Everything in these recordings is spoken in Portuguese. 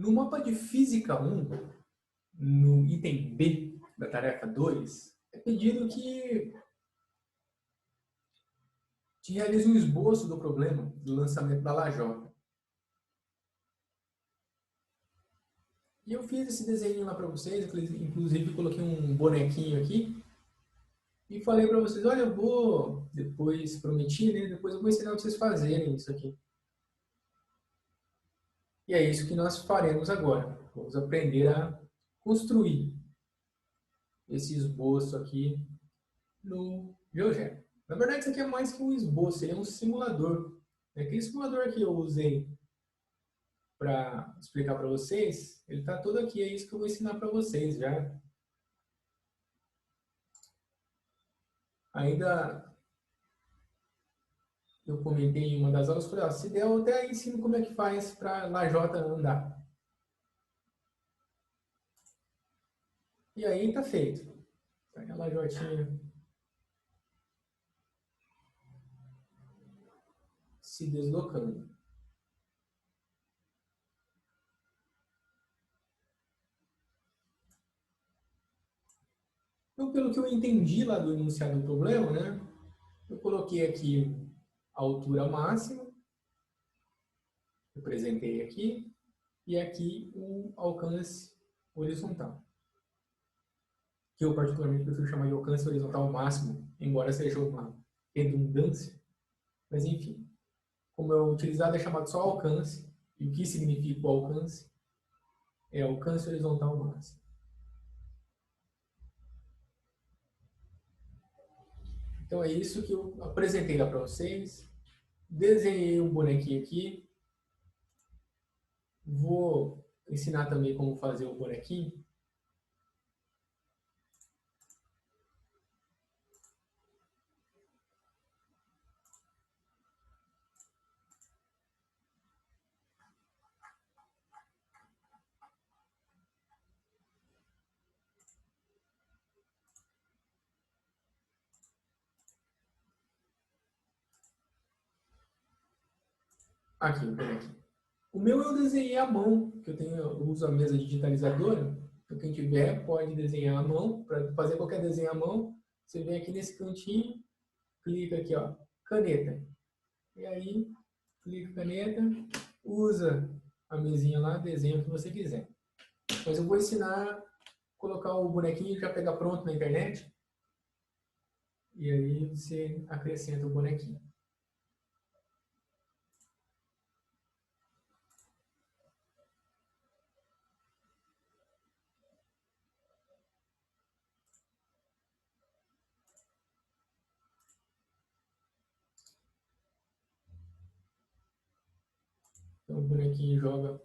No mapa de Física 1, no item B da tarefa 2, é pedido que te realize um esboço do problema do lançamento da lajota. E eu fiz esse desenho lá para vocês, inclusive coloquei um bonequinho aqui e falei para vocês, olha, eu vou, depois prometi, né, depois eu vou ensinar vocês a fazerem isso aqui. E é isso que nós faremos agora. Vamos aprender a construir esse esboço aqui no GeoGebra. Na verdade, isso aqui é mais que um esboço, ele é um simulador. Aquele simulador que eu usei para explicar para vocês, ele está todo aqui, é isso que eu vou ensinar para vocês já. Ainda eu comentei em uma das aulas, falei, ó, se der, eu até ensino como é que faz para a lajota andar. E aí está feito. Tá a lajotinha se deslocando. Então, pelo que eu entendi lá do enunciado do problema, né, eu coloquei aqui a altura máxima, representei aqui, e aqui o alcance horizontal, que eu particularmente prefiro chamar de alcance horizontal máximo, embora seja uma redundância, mas enfim, como é utilizado é chamado só alcance, e o que significa o alcance? É alcance horizontal máximo. Então é isso que eu apresentei lá para vocês, desenhei um bonequinho aqui, vou ensinar também como fazer o bonequinho. Aqui, o bonequinho. O meu eu desenhei à mão, que eu uso a mesa digitalizadora. Então, quem tiver pode desenhar à mão. Para fazer qualquer desenho à mão, você vem aqui nesse cantinho, clica aqui, ó, caneta. E aí, clica caneta, usa a mesinha lá, desenha o que você quiser. Mas eu vou ensinar a colocar o bonequinho e já pegar pronto na internet. E aí você acrescenta o bonequinho. Então o bonequinho joga,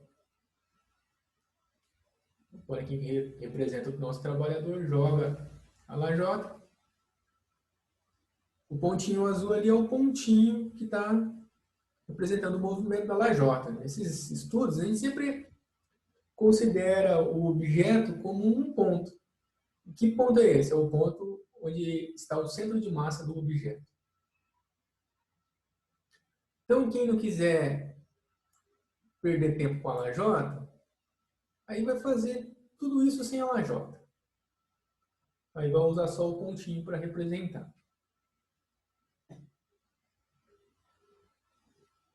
o bonequinho que representa o nosso trabalhador, joga a lajota. O pontinho azul ali é o pontinho que está representando o movimento da lajota. Nesses estudos, a gente sempre considera o objeto como um ponto. Que ponto é esse? É o ponto onde está o centro de massa do objeto. Então, quem não quiser perder tempo com a lajota, aí vai fazer tudo isso sem a lajota. Aí vai usar só o pontinho para representar.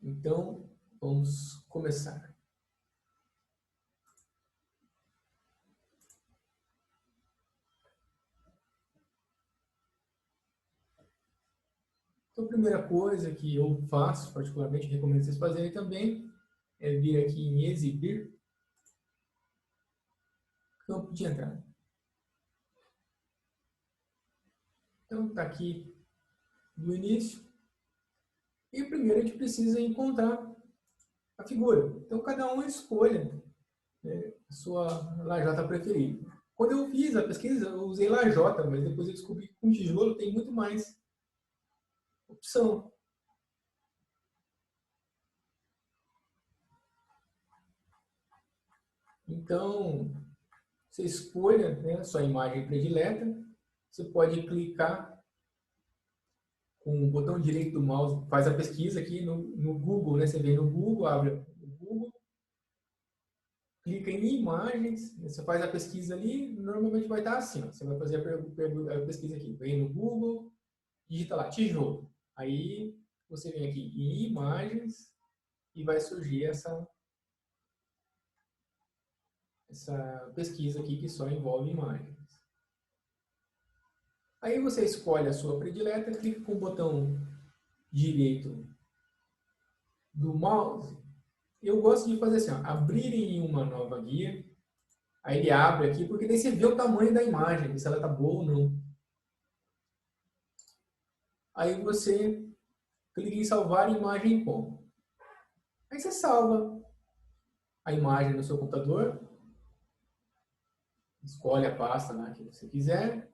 Então, vamos começar. Então, a primeira coisa que eu faço, particularmente recomendo vocês fazerem também, é vir aqui em exibir, campo de entrada. Então, está aqui no início. E primeiro a gente precisa encontrar a figura. Então, cada um escolha, né, a sua lajota preferida. Quando eu fiz a pesquisa, eu usei lajota, mas depois eu descobri que com tijolo tem muito mais opção. Então, você escolha, né, a sua imagem predileta. Você pode clicar com o botão direito do mouse, faz a pesquisa aqui no Google, né? Você vem no Google, abre o Google, clica em imagens, você faz a pesquisa ali, normalmente vai estar assim, ó, você vai fazer a pesquisa aqui, vem no Google, digita lá, tijolo. Aí você vem aqui em imagens e vai surgir essa pesquisa aqui que só envolve imagens. Aí você escolhe a sua predileta, clica com o botão direito do mouse. Eu gosto de fazer assim, ó, abrir em uma nova guia. Aí ele abre aqui, porque daí você vê o tamanho da imagem, se ela está boa ou não. Aí você clica em salvar imagem como. Aí você salva a imagem no seu computador, escolhe a pasta lá que você quiser.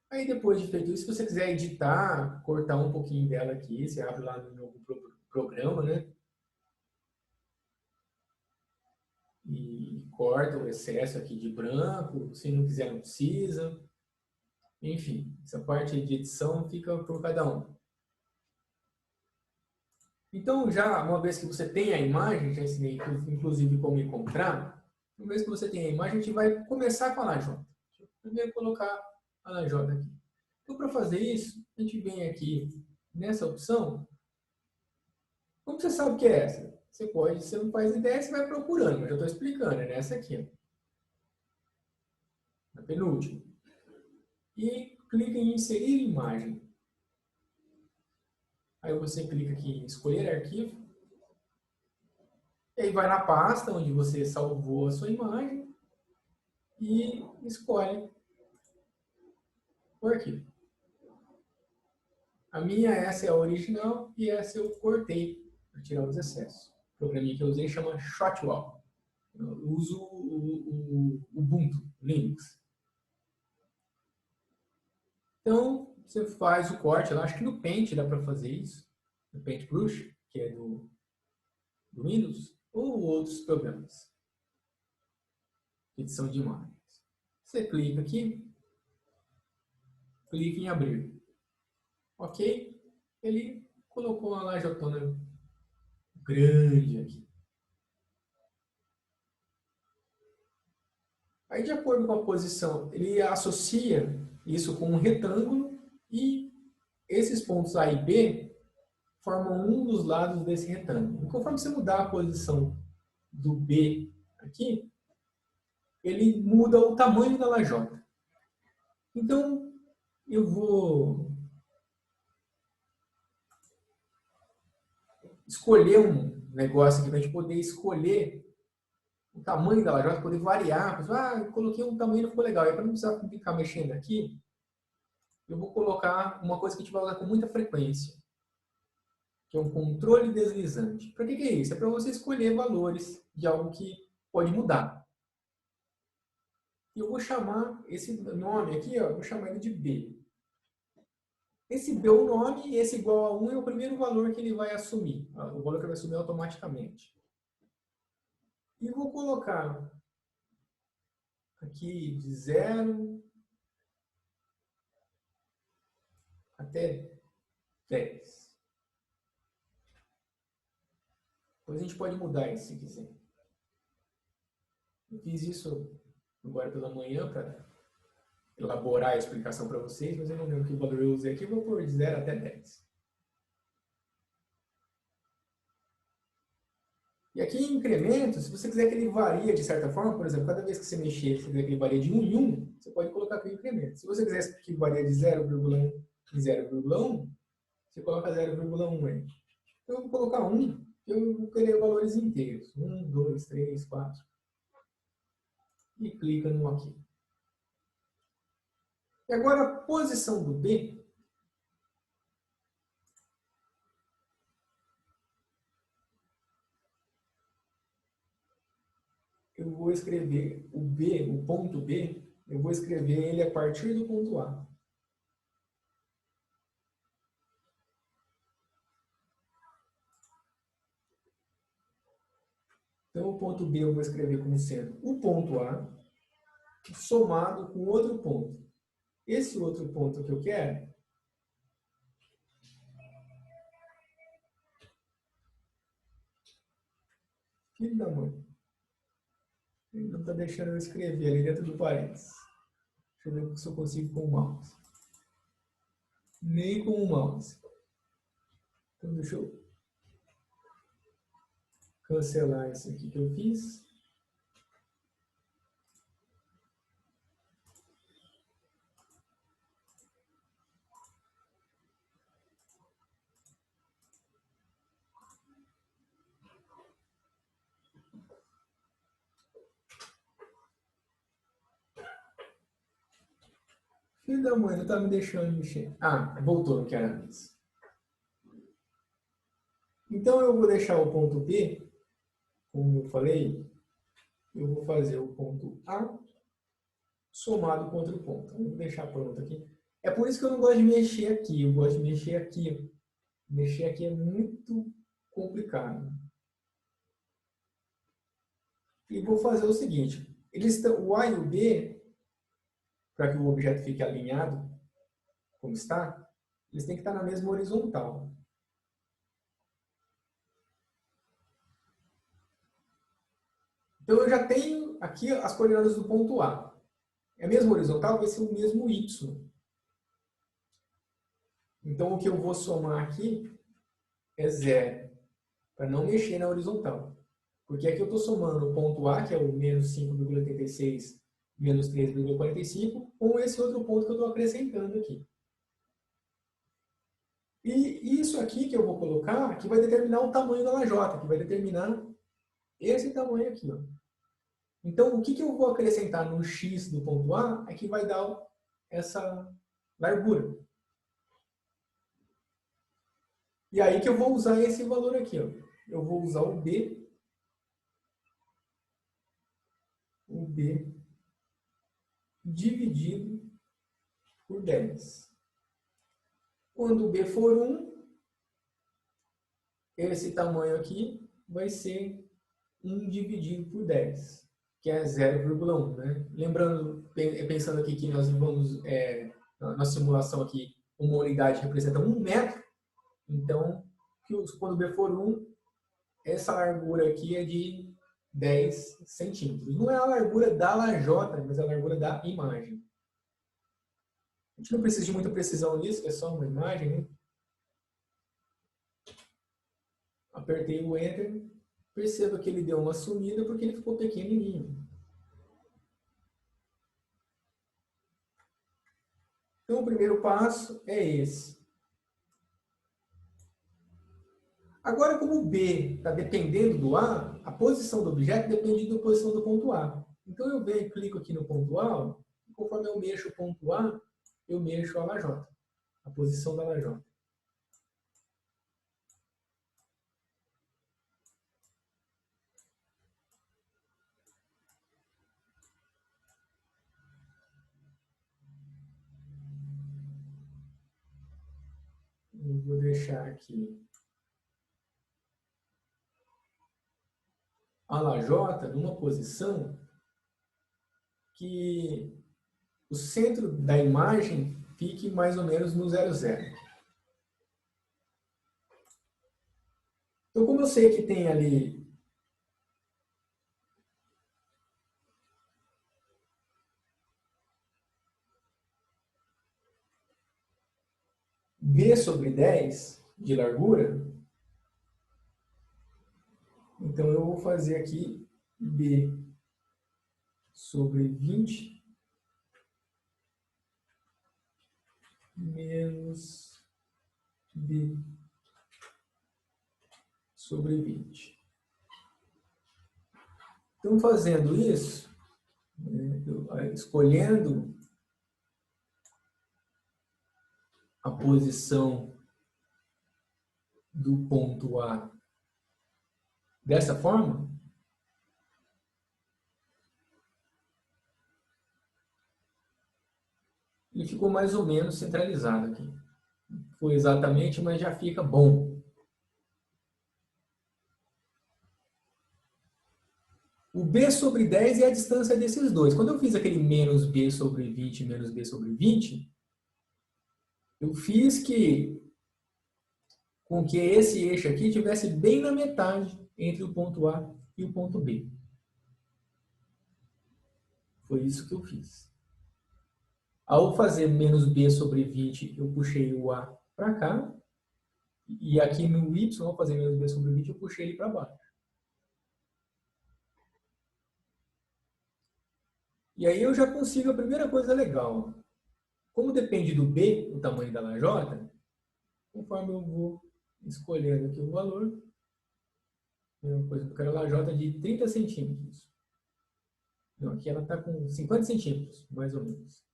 Aí depois de feito isso, se você quiser editar, cortar um pouquinho dela aqui, você abre lá no novo programa, né? E corta o excesso aqui de branco, se não quiser não precisa. Enfim, essa parte de edição fica por cada um. Então, já uma vez que você tem a imagem, já ensinei inclusive como encontrar, uma vez que você tem a imagem, a gente vai começar com a lajota. Deixa eu primeiro colocar a lajota aqui. Então, para fazer isso, a gente vem aqui nessa opção. Como você sabe que é essa? Você não faz ideia, você vai procurando, mas eu estou explicando, é nessa aqui, ó, na penúltima. E clica em inserir imagem. Aí você clica aqui em escolher arquivo. E aí vai na pasta onde você salvou a sua imagem e escolhe o arquivo. A minha, essa é a original e essa eu cortei para tirar os excessos. O programinha que eu usei chama Shotwell. Eu uso o Ubuntu, Linux. Então, você faz o corte, eu acho que no Paint dá para fazer isso, no Paintbrush, que é do Windows, ou outros programas, edição de imagens. Você clica aqui, clica em abrir. Ok? Ele colocou uma lajotona grande aqui. Aí, de acordo com a posição, ele associa isso com um retângulo e esses pontos A e B formam um dos lados desse retângulo. E conforme você mudar a posição do B aqui, ele muda o tamanho da lajota. Então, eu vou escolher um negócio aqui para a gente poder escolher o tamanho da lajota, poder variar. Eu coloquei um tamanho e não ficou legal. Aí, para não precisar ficar mexendo aqui, eu vou colocar uma coisa que a gente vai usar com muita frequência, que é um controle deslizante. Para que é isso? É para você escolher valores de algo que pode mudar. E eu vou chamar esse nome aqui, ó, vou chamar ele de B. Esse B é o nome e esse igual a 1 é o primeiro valor que ele vai assumir. O valor que ele vai assumir automaticamente. E vou colocar aqui de 0 até 10. Depois a gente pode mudar isso se quiser. Eu fiz isso agora pela manhã para elaborar a explicação para vocês, mas eu não lembro que valor eu usei aqui, eu vou pôr de 0 até 10. E aqui em incremento, se você quiser que ele varie de certa forma, por exemplo, cada vez que você mexer, se você quiser que ele varie de 1 em 1, você pode colocar aqui o incremento. Se você quiser que varie de 0,1 em 0,1, você coloca 0,1 aí. Então eu vou colocar 1, eu vou querer valores inteiros. 1, 2, 3, 4. E clica no OK. E agora a posição do B, eu vou escrever o B, o ponto B, eu vou escrever ele a partir do ponto A. Então, o ponto B eu vou escrever como sendo o ponto A somado com outro ponto. Esse outro ponto que eu quero, filho da mãe, Ele não está deixando eu escrever ali dentro do parênteses. Deixa eu ver se eu consigo com o mouse. Nem com o mouse. Então, deixa eu cancelar isso aqui que eu fiz. Filho da mãe, não está me deixando mexer. Ah, voltou, não quero antes. Então, eu vou deixar o ponto B, como eu falei, eu vou fazer o ponto A somado com outro ponto. Vou deixar pronto aqui. É por isso que eu não gosto de mexer aqui, eu gosto de mexer aqui. Mexer aqui é muito complicado. E vou fazer o seguinte, o A e o B, para que o objeto fique alinhado, como está, eles têm que estar na mesma horizontal. Então, eu já tenho aqui as coordenadas do ponto A. É a mesma horizontal, vai ser o mesmo Y. Então, o que eu vou somar aqui é 0, para não mexer na horizontal. Porque aqui eu estou somando o ponto A, que é o menos 5,86, menos 3,45, com esse outro ponto que eu estou acrescentando aqui. E isso aqui que eu vou colocar, que vai determinar o tamanho da lajota, que vai determinar esse tamanho aqui. Ó. Então, o que eu vou acrescentar no x do ponto A é que vai dar essa largura. E aí que eu vou usar esse valor aqui. Ó. Eu vou usar o B dividido por 10. Quando o B for 1, esse tamanho aqui vai ser 1 dividido por 10, que é 0,1. Né? Lembrando, pensando aqui que nós vamos, na simulação aqui, uma unidade representa 1 metro, então, quando o B for 1, essa largura aqui é de 10 centímetros. Não é a largura da lajota, mas é a largura da imagem. A gente não precisa de muita precisão nisso, é só uma imagem. Né? Apertei o Enter, perceba que ele deu uma sumida porque ele ficou pequenininho. Então, o primeiro passo é esse. Agora, como o B está dependendo do A, a posição do objeto depende da posição do ponto A. Então, eu venho e clico aqui no ponto A, e conforme eu mexo o ponto A, eu mexo a lajota, a posição da lajota. Eu vou deixar aqui a lajota numa posição que o centro da imagem fique mais ou menos no 0, 0. Então, como eu sei que tem ali B sobre 10 de largura, então eu vou fazer aqui B sobre 20 menos B sobre 20. Então, fazendo isso, escolhendo a posição do ponto A dessa forma, ele ficou mais ou menos centralizado aqui. Foi exatamente, mas já fica bom. O B sobre 10 é a distância desses dois. Quando eu fiz aquele menos B sobre 20, menos B sobre 20, eu fiz com que esse eixo aqui estivesse bem na metade entre o ponto A e o ponto B. Foi isso que eu fiz. Ao fazer menos b sobre 20, eu puxei o a para cá. E aqui no y, ao fazer menos b sobre 20, eu puxei ele para baixo. E aí eu já consigo a primeira coisa legal. Como depende do b, o tamanho da lajota, conforme eu vou escolhendo aqui o valor, por exemplo, eu quero a lajota de 30 centímetros. Então, aqui ela está com 50 centímetros, mais ou menos,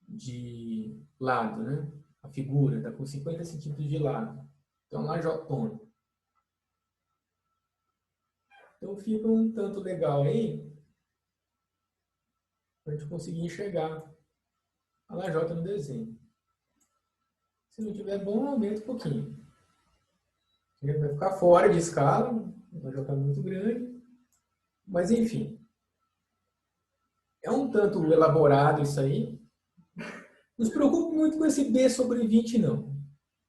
de lado, né? A figura está com 50 centímetros de lado. Então, lajotona. Então, fica um tanto legal aí, para a gente conseguir enxergar a lajota no desenho. Se não tiver bom, aumenta um pouquinho. Vai ficar fora de escala, vai jogar muito grande. Mas, enfim. É um tanto elaborado isso aí. Não se preocupe muito com esse B sobre 20, não.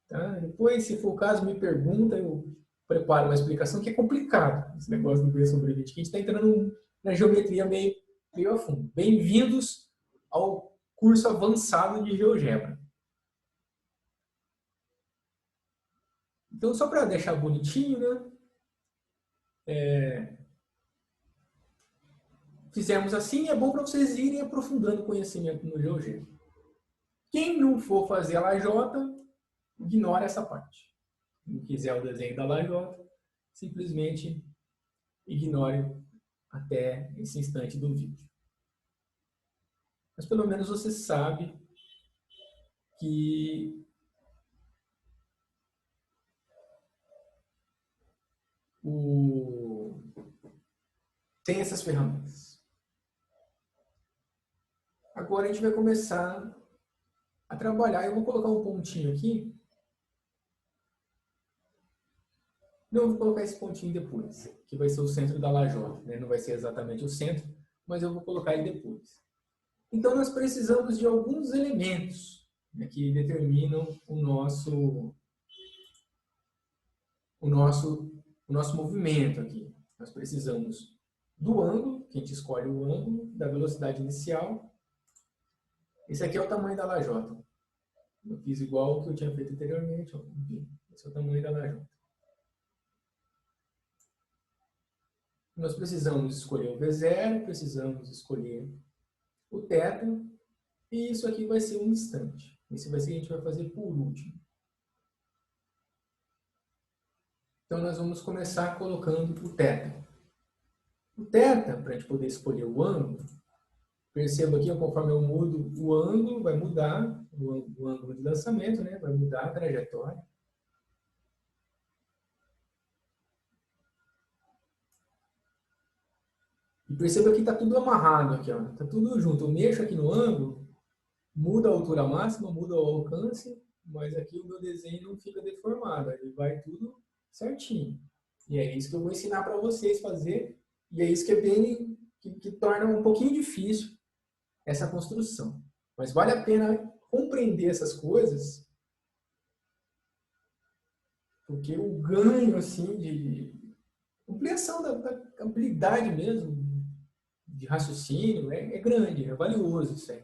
Tá? Depois, se for o caso, me pergunta, eu preparo uma explicação, que é complicado, esse negócio do B sobre 20, que a gente está entrando na geometria meio a fundo. Bem-vindos ao curso avançado de GeoGebra. Então, só para deixar bonitinho, né? Fizemos assim, é bom para vocês irem aprofundando o conhecimento no GeoGebra. Quem não for fazer a lajota, ignora essa parte. Quem não quiser o desenho da lajota, simplesmente ignore até esse instante do vídeo. Mas pelo menos você sabe que tem essas ferramentas. Agora a gente vai começar a trabalhar. Eu vou colocar um pontinho aqui. Não, eu vou colocar esse pontinho depois, que vai ser o centro da lajota, né? Não vai ser exatamente o centro, mas eu vou colocar ele depois. Então, nós precisamos de alguns elementos, né, que determinam o nosso movimento aqui. Nós precisamos do ângulo, que a gente escolhe o ângulo, da velocidade inicial. Esse aqui é o tamanho da lajota. Eu fiz igual o que eu tinha feito anteriormente. Esse é o tamanho da lajota. Nós precisamos escolher o V0, precisamos escolher o θ, e isso aqui vai ser um instante. Esse vai ser o que a gente vai fazer por último. Então, nós vamos começar colocando o θ. O θ, para a gente poder escolher o ângulo, perceba aqui, conforme eu mudo o ângulo, vai mudar o ângulo de lançamento, né? Vai mudar a trajetória. E perceba que está tudo amarrado aqui, está tudo junto. Eu mexo aqui no ângulo, muda a altura máxima, muda o alcance, mas aqui o meu desenho não fica deformado, ele vai tudo certinho. E é isso que eu vou ensinar para vocês fazer, e é isso que é bem, que torna um pouquinho difícil essa construção. Mas vale a pena compreender essas coisas, porque o ganho assim, de ampliação da habilidade mesmo, de raciocínio, é grande, é valioso isso aí.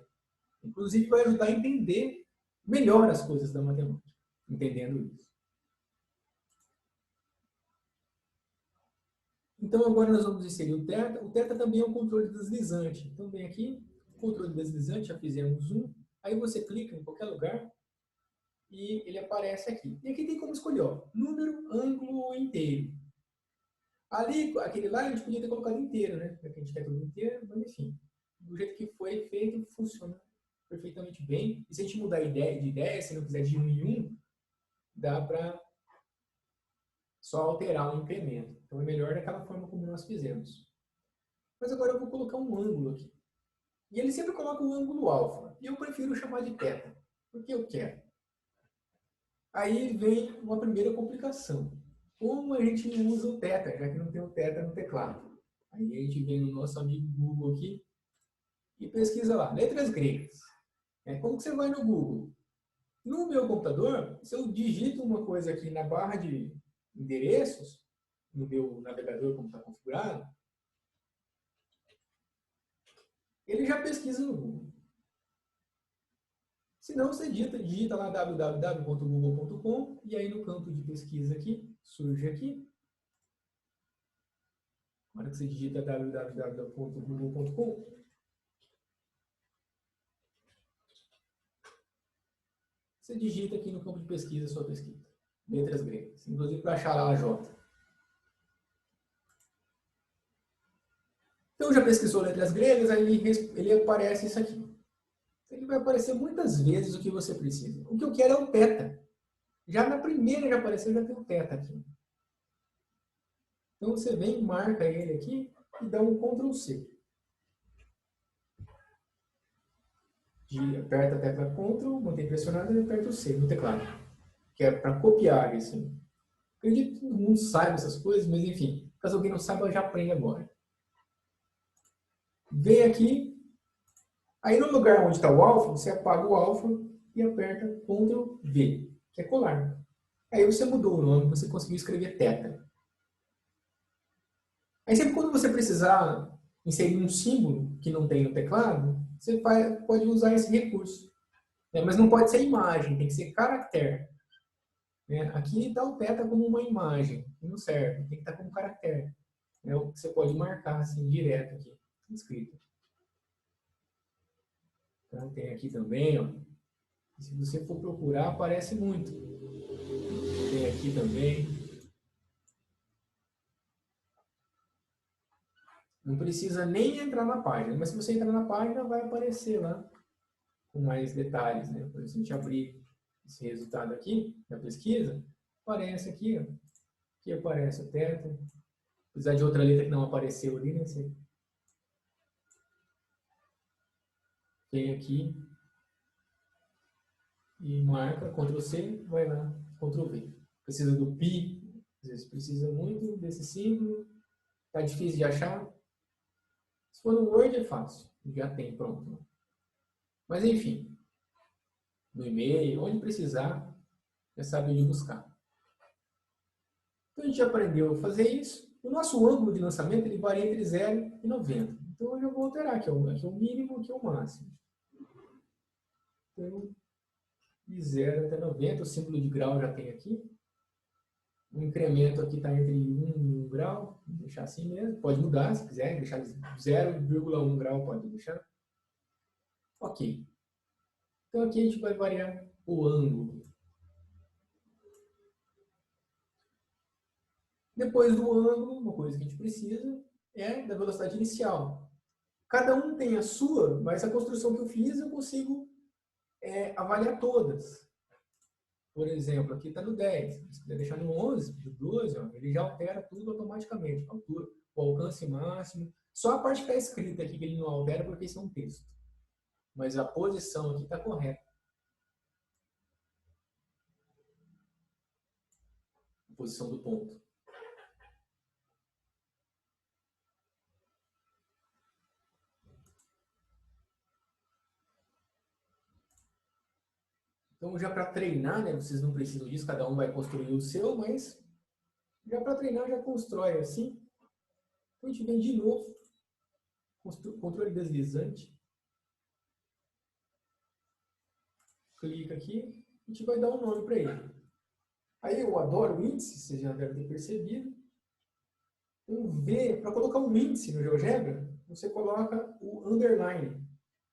Inclusive vai ajudar a entender melhor as coisas da matemática, entendendo isso. Então agora nós vamos inserir o θ. O θ também é um controle deslizante. Então vem aqui, controle deslizante, já fizemos um. Aí você clica em qualquer lugar e ele aparece aqui. E aqui tem como escolher, ó, número, ângulo ou inteiro. Ali, aquele lá a gente podia ter colocado inteiro, né? Porque a gente quer tudo inteiro, mas enfim. Do jeito que foi feito, funciona perfeitamente bem. E se a gente mudar de ideia, se não quiser de 1 em 1, dá para só alterar o incremento. Então é melhor daquela forma como nós fizemos. Mas agora eu vou colocar um ângulo aqui. E ele sempre coloca o ângulo alfa. E eu prefiro chamar de θ, porque eu quero. Aí vem uma primeira complicação. Como a gente usa o θ, já que não tem o θ no teclado? Aí a gente vem no nosso amigo Google aqui e pesquisa lá, letras gregas. Como que você vai no Google? No meu computador, se eu digito uma coisa aqui na barra de endereços, no meu navegador, como está configurado, ele já pesquisa no Google. Se não, você digita lá www.google.com e aí no campo de pesquisa aqui, surge aqui. Na hora que você digita www.google.com, você digita aqui no campo de pesquisa a sua pesquisa. Letras gregas. Inclusive para achar lá a J. Então já pesquisou letras gregas, aí ele aparece isso aqui. Ele vai aparecer muitas vezes o que você precisa. O que eu quero é o θ. Já na primeira já apareceu, já tem o θ aqui. Então você vem, marca ele aqui e dá um Ctrl C. Aperta a tecla Ctrl, mantém pressionado e aperta o C no teclado. Que é para copiar isso. Acredito que todo mundo saiba essas coisas, mas enfim, caso alguém não saiba, já aprende agora. Vem aqui, aí no lugar onde está o alfa, você apaga o alfa e aperta Ctrl V, que é colar. Aí você mudou o nome, você conseguiu escrever θ. Aí sempre quando você precisar inserir um símbolo que não tem no teclado, você pode usar esse recurso. Mas não pode ser imagem, tem que ser caractere. Aqui está o θ como uma imagem, não serve, tem que estar como caractere. É o que você pode marcar assim, direto aqui, escrito. Então tem aqui também, ó. Se você for procurar, aparece muito. Tem aqui também. Não precisa nem entrar na página, mas se você entrar na página, vai aparecer lá com mais detalhes, né? Por exemplo, se a gente abrir esse resultado aqui da pesquisa, aparece aqui, ó. Aqui aparece o θ. Apesar de outra letra que não apareceu ali, né? Você tem aqui e marca, Ctrl C, vai lá, Ctrl V. Precisa do pi, às vezes precisa muito desse símbolo, tá difícil de achar. Se for no Word é fácil, já tem pronto. Mas enfim, no e-mail, onde precisar, já sabe onde buscar. Então a gente aprendeu a fazer isso. O nosso ângulo de lançamento ele varia entre 0 e 90. Então eu já vou alterar aqui, aqui é o mínimo, aqui é o máximo. Então, de 0 até 90, o símbolo de grau já tem aqui. O incremento aqui está entre 1 e 1 grau, vou deixar assim mesmo. Pode mudar se quiser, deixar 0,1 grau, pode deixar. Ok. Então aqui a gente vai variar o ângulo. Depois do ângulo, uma coisa que a gente precisa é da velocidade inicial. Cada um tem a sua, mas a construção que eu fiz eu consigo avaliar todas. Por exemplo, aqui está no 10. Se quiser deixar no 11, no 12, ó, ele já altera tudo automaticamente. A altura, o alcance máximo. Só a parte que está escrita aqui que ele não altera porque isso é um texto. Mas a posição aqui está correta. A posição do ponto. Então, já para treinar, né, vocês não precisam disso, cada um vai construir o seu, mas já para treinar, já constrói assim. Então, a gente vem de novo, controle deslizante. Clica aqui, a gente vai dar um nome para ele. Aí eu adoro o índice, vocês já devem ter percebido. Um V, para colocar um índice no GeoGebra, você coloca o underline.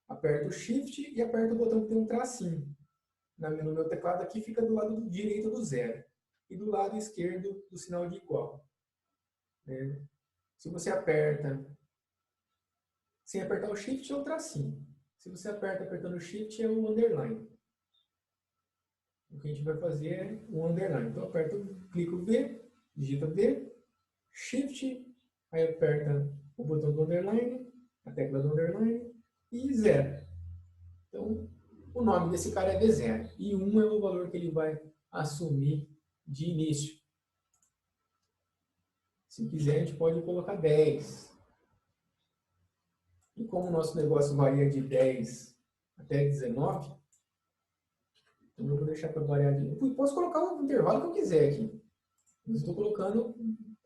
Aperta o Shift e aperta o botão que tem um tracinho. No meu teclado aqui fica do lado direito do 0 e do lado esquerdo do sinal de igual. Se você aperta sem apertar o Shift, é o tracinho. Se você aperta apertando o Shift, é o underline. O que a gente vai fazer é o underline. Então, clico V, digita V, Shift, aí aperta o botão do underline, a tecla do underline e 0. Então, o nome desse cara é V0. E 1 é o valor que ele vai assumir de início. Se quiser, a gente pode colocar 10. E como o nosso negócio varia de 10 até 19, então eu vou deixar para variar de... Eu posso colocar o intervalo que eu quiser aqui. Mas estou colocando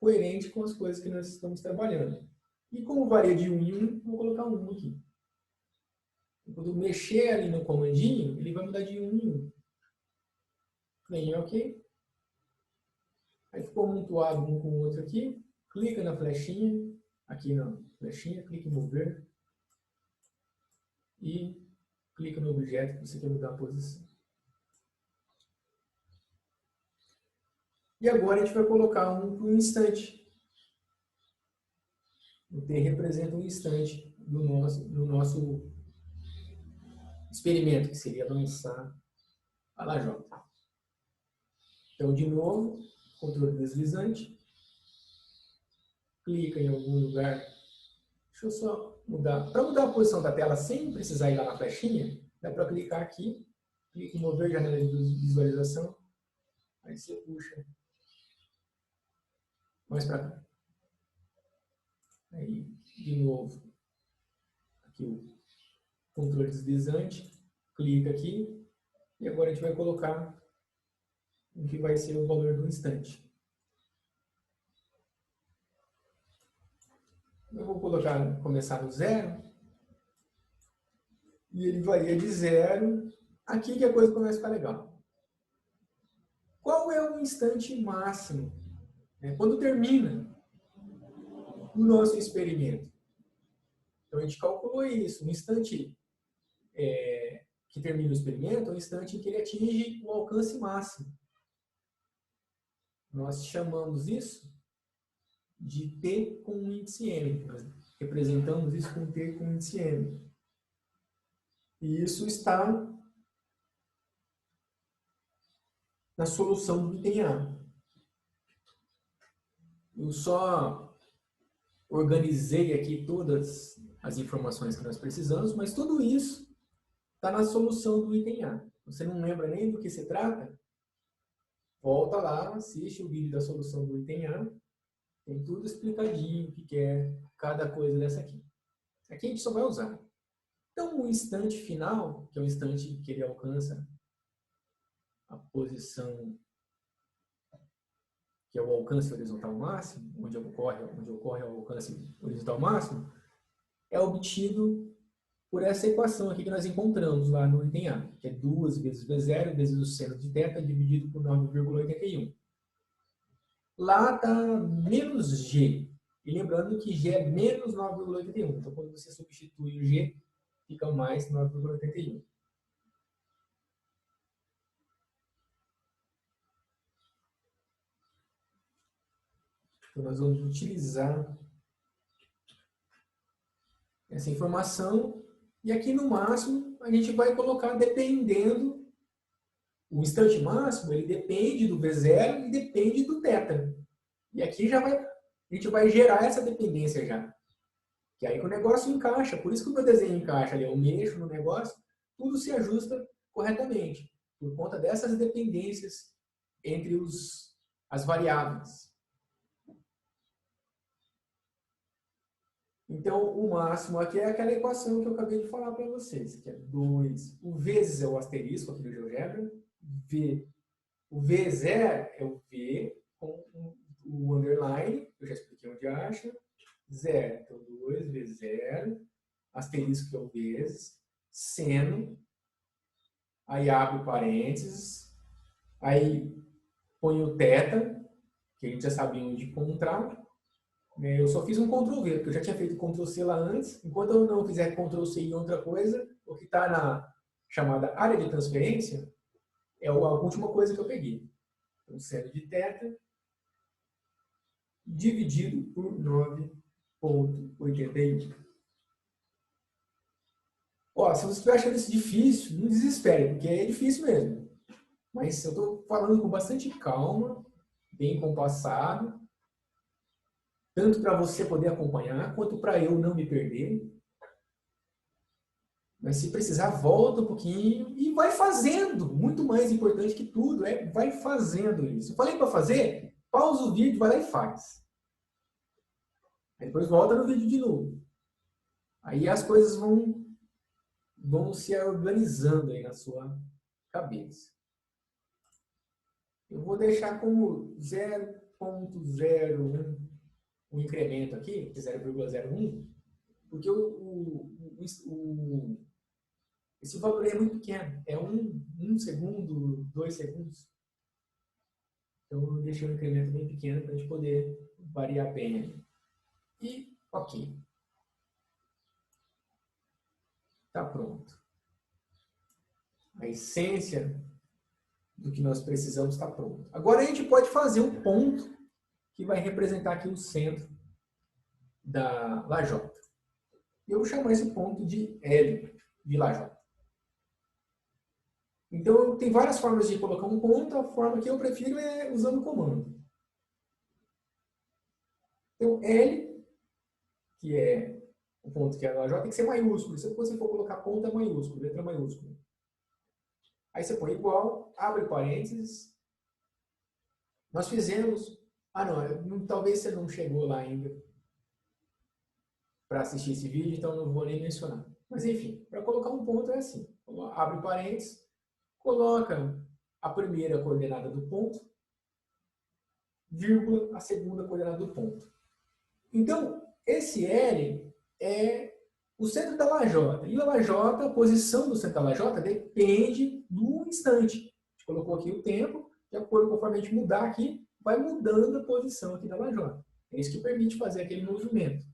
coerente com as coisas que nós estamos trabalhando. E como varia de 1 em 1, vou colocar 1 aqui. Quando mexer ali no comandinho, ele vai mudar de 1 em 1. Clique em OK. Aí ficou amontoado um com o outro aqui. Clica na flechinha. Aqui na flechinha, clique em mover. E clica no objeto que você quer mudar a posição. E agora a gente vai colocar um instante. O T representa um instante do nosso experimento, que seria lançar a lajota. Então, de novo, controle deslizante. Clica em algum lugar. Deixa eu só mudar. Para mudar a posição da tela sem precisar ir lá na flechinha, dá para clicar aqui. Clica em mover janela de visualização. Aí você puxa mais para cá. Aí, de novo, aqui o controle deslizante. Clica aqui. E agora a gente vai colocar o que vai ser o valor do instante. Eu vou começar no 0. E ele varia de 0. Aqui que a coisa começa a ficar legal. Qual é o instante máximo? Quando termina o nosso experimento? Então a gente calculou isso. O instante que termina o experimento é o instante em que ele atinge o alcance máximo. Nós chamamos isso de T com um índice M. Nós representamos isso com T com um índice M. E isso está na solução do item A. Eu só organizei aqui todas as informações que nós precisamos, mas tudo isso está na solução do item A. Você não lembra nem do que se trata? Volta lá, assiste o vídeo da solução do item A. Tem tudo explicadinho, o que é cada coisa dessa aqui. Aqui a gente só vai usar. Então, o instante final, que é o instante que ele alcança a posição, que é o alcance horizontal máximo, onde ocorre o alcance horizontal máximo, é obtido por essa equação aqui que nós encontramos lá no item A, que é 2 vezes V0 vezes o seno de θ dividido por 9,81. Lá está menos G. E lembrando que G é menos 9,81. Então, quando você substitui o G, fica mais 9,81. Então, nós vamos utilizar essa informação. E aqui no máximo, a gente vai colocar dependendo. O instante máximo, ele depende do V0 e depende do θ. E aqui a gente vai gerar essa dependência já. Que aí que o negócio encaixa. Por isso que o meu desenho encaixa ali. Eu mexo no negócio, tudo se ajusta corretamente. Por conta dessas dependências entre as variáveis. Então, o máximo aqui é aquela equação que eu acabei de falar para vocês, que é 2. O vezes é o asterisco aqui do GeoGebra. O V0 é o V com o underline, eu já expliquei onde acha. 0, então 2 vezes 0. Asterisco que é o vezes. Seno. Aí abre o parênteses. Aí põe o θ, que a gente já sabia onde encontrar. Eu só fiz um Ctrl+V, porque eu já tinha feito Ctrl+C lá antes. Enquanto eu não fizer Ctrl+C em outra coisa, o que está na chamada área de transferência é a última coisa que eu peguei. Então, seno de θ dividido por 9,81. Ó, se você estiver achando isso difícil, não desespere, porque é difícil mesmo. Mas eu estou falando com bastante calma, bem compassado, tanto para você poder acompanhar, quanto para eu não me perder. Mas se precisar, volta um pouquinho e vai fazendo. Muito mais importante que tudo vai fazendo isso. Eu falei para fazer? Pausa o vídeo, vai lá e faz. Aí depois volta no vídeo de novo. Aí as coisas vão se organizando aí na sua cabeça. Eu vou deixar como 0. 0,01, um incremento aqui, que é 0,01, porque esse valor aí é muito pequeno, é 1 segundo, 2 segundos. Então eu deixei um incremento bem pequeno para a gente poder variar bem. E ok. Está pronto. A essência do que nós precisamos está pronto. Agora a gente pode fazer um ponto que vai representar aqui o centro da lajota. Eu vou chamar esse ponto de L de lajota. Então, tem várias formas de colocar um ponto, a forma que eu prefiro é usando o comando. Então, L, que é o ponto que é a lajota, tem que ser maiúsculo. Se você for colocar ponto, é maiúsculo, letra maiúscula. Aí você põe igual, abre parênteses. Nós fizemos... Ah, não, talvez você não chegou lá ainda para assistir esse vídeo, então não vou nem mencionar. Mas, enfim, para colocar um ponto é assim. Abre parênteses, coloca a primeira coordenada do ponto, vírgula, a segunda coordenada do ponto. Então, esse L é o centro da lajota. E a lajota, a posição do centro da lajota depende do instante. A gente colocou aqui o tempo, de acordo conforme a gente mudar aqui, vai mudando a posição aqui da lajota. É isso que permite fazer aquele movimento.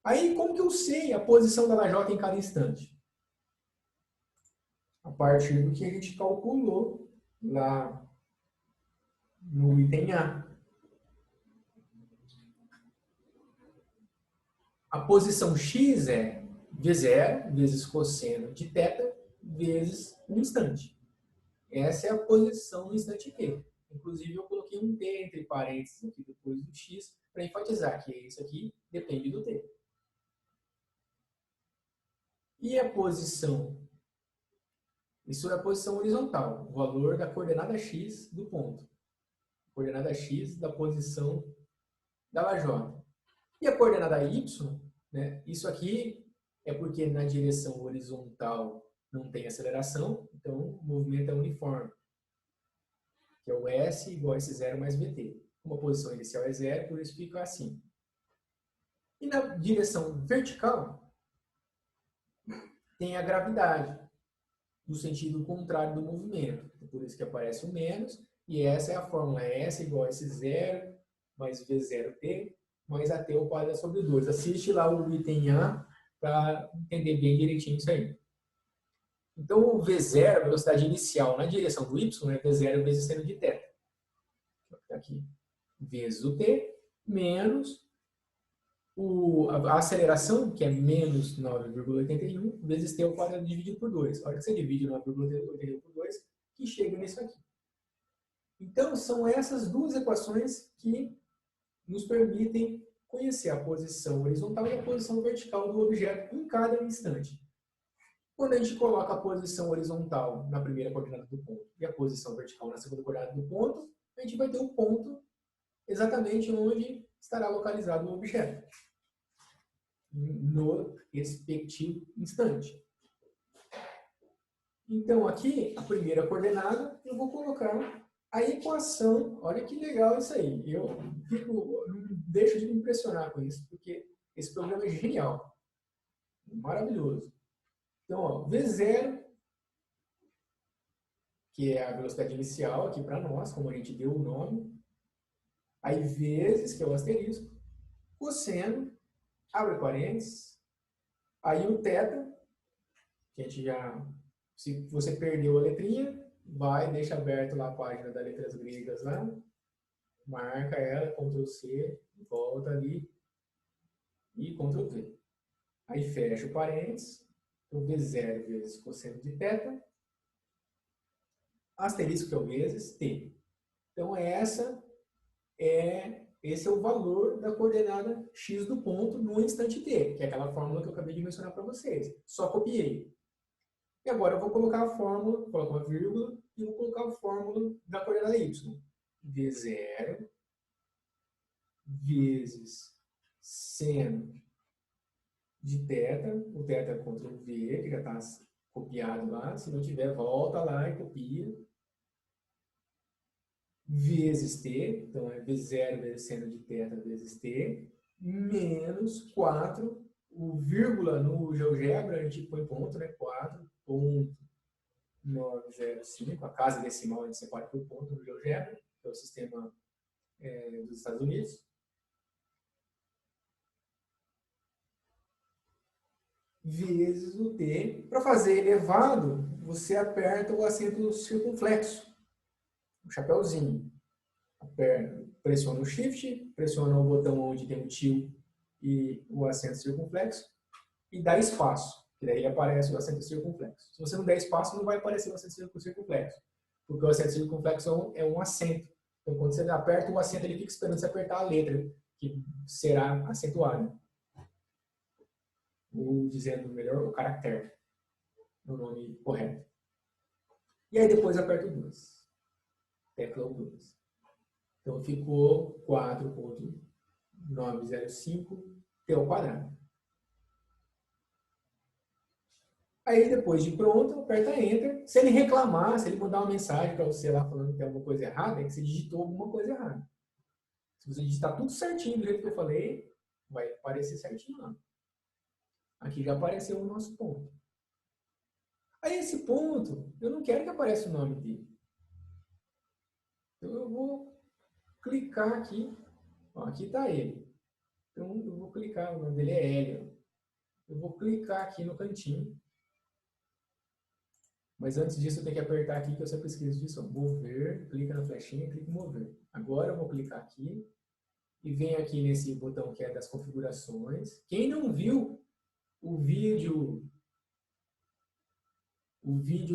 Aí, como que eu sei a posição da lajota em cada instante? A partir do que a gente calculou lá no item A. A posição x é V0 vezes cosseno de θ vezes um instante. Essa é a posição no instante t. Inclusive, eu coloquei um t entre parênteses aqui depois do x para enfatizar que isso aqui depende do t. E a posição? Isso é a posição horizontal, o valor da coordenada x do ponto. Coordenada x da posição da lajota. E a coordenada y, né? Isso aqui é porque na direção horizontal não tem aceleração, então o movimento é uniforme, que é o S igual a S0 mais VT. Como a posição inicial é zero, por isso fica assim. E na direção vertical, tem a gravidade, no sentido contrário do movimento. Por isso que aparece o menos, e essa é a fórmula, S igual a S0 mais V0T, mais AT ao quadrado sobre 2. Assiste lá o item A para entender bem direitinho isso aí. Então, o V0, a velocidade inicial na direção do Y, é V0 vezes seno de θ. Aqui, vezes o T, menos a aceleração, que é menos 9,81, vezes T ao quadrado dividido por 2. A hora que você divide 9,81 por 2, que chega nisso aqui. Então, são essas duas equações que nos permitem conhecer a posição horizontal e a posição vertical do objeto em cada instante. Quando a gente coloca a posição horizontal na primeira coordenada do ponto e a posição vertical na segunda coordenada do ponto, a gente vai ter um ponto exatamente onde estará localizado o objeto, no respectivo instante. Então, aqui, a primeira coordenada, eu vou colocar a equação. Olha que legal isso aí. Eu não deixo de me impressionar com isso, porque esse programa é genial. Maravilhoso. Então, ó, V0, que é a velocidade inicial aqui para nós, como a gente deu o nome. Aí, vezes, que é o asterisco. Cosseno, abre parênteses. Aí, o θ, que a gente já... Se você perdeu a letrinha, vai, deixa aberto lá a página das letras gregas lá, marca ela, Ctrl C, volta ali e Ctrl V. Aí fecha o parênteses, o V0 vezes cosseno de θ, asterisco que é o vezes t. Então esse é o valor da coordenada x do ponto no instante t, que é aquela fórmula que eu acabei de mencionar para vocês. Só copiei. E agora eu vou colocar a fórmula, coloco uma vírgula, e vou colocar a fórmula da coordenada y. V0 vezes seno de θ, o θ é Ctrl V, que já está copiado lá. Se não tiver, volta lá e copia. vezes t, então é V0 vezes seno de θ vezes t, menos 4, o vírgula no GeoGebra, a gente põe ponto, né? 4,905, a casa decimal a gente separa por ponto no GeoGebra, que é o sistema dos Estados Unidos. Vezes o t. Para fazer elevado, você aperta o acento circunflexo, o chapéuzinho. Pressiona o Shift, pressiona o botão onde tem o tio e o acento circunflexo e dá espaço, que daí aparece o acento circunflexo. Se você não der espaço, não vai aparecer o acento circunflexo, porque o acento circunflexo é um acento. Então, quando você aperta o acento, ele fica esperando você apertar a letra, que será acentuada. Ou, dizendo melhor, o caractere, no nome correto. E aí depois aperto o 2. Tecla o 2. Então ficou 4,905 t ao quadrado. Aí depois de pronto, aperta Enter. Se ele reclamar, se ele mandar uma mensagem para você lá falando que tem alguma coisa errada, é que você digitou alguma coisa errada. Se você digitar tudo certinho do jeito que eu falei, vai aparecer certinho lá. Aqui já apareceu o nosso ponto. Aí esse ponto, eu não quero que apareça o nome dele. Então eu vou clicar aqui. Ó, aqui está ele. Então eu vou clicar, o nome dele é Hélio. Eu vou clicar aqui no cantinho. Mas antes disso eu tenho que apertar aqui, que eu sempre esqueço disso. Ó. Mover, clica na flechinha, clica em mover. Agora eu vou clicar aqui e venho aqui nesse botão que é das configurações. Quem não viu o vídeo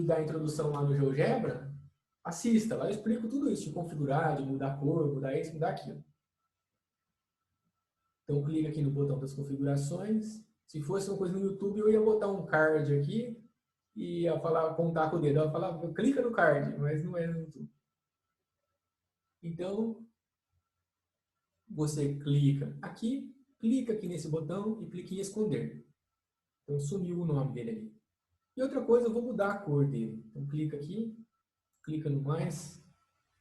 da introdução lá no GeoGebra, assista. Lá eu explico tudo isso, de configurar, de mudar a cor, mudar isso, mudar aquilo. Então clica aqui no botão das configurações. Se fosse uma coisa no YouTube, eu ia botar um card aqui e ia falar, apontar com o dedo. Eu ia falar, clica no card, mas não é no YouTube. Então, você clica aqui nesse botão e clica em esconder. Então, sumiu o nome dele ali. E outra coisa, eu vou mudar a cor dele. Então, clica aqui, clica no mais,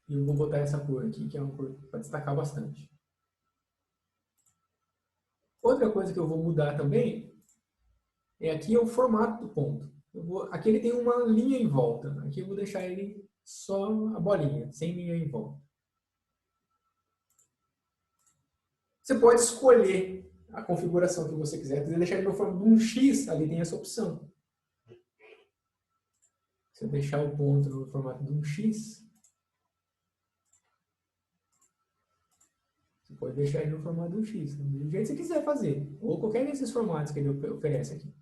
e eu vou botar essa cor aqui, que é uma cor para destacar bastante. Outra coisa que eu vou mudar também é aqui é o formato do ponto. Aqui ele tem uma linha em volta. Aqui eu vou deixar ele só a bolinha, sem linha em volta. Você pode escolher a configuração que você quiser. Se quiser deixar ele no formato de um X, ali tem essa opção. Se eu deixar o ponto no formato de um X, você pode deixar ele no formato de um X, do jeito que você quiser fazer. Ou qualquer desses formatos que ele oferece aqui.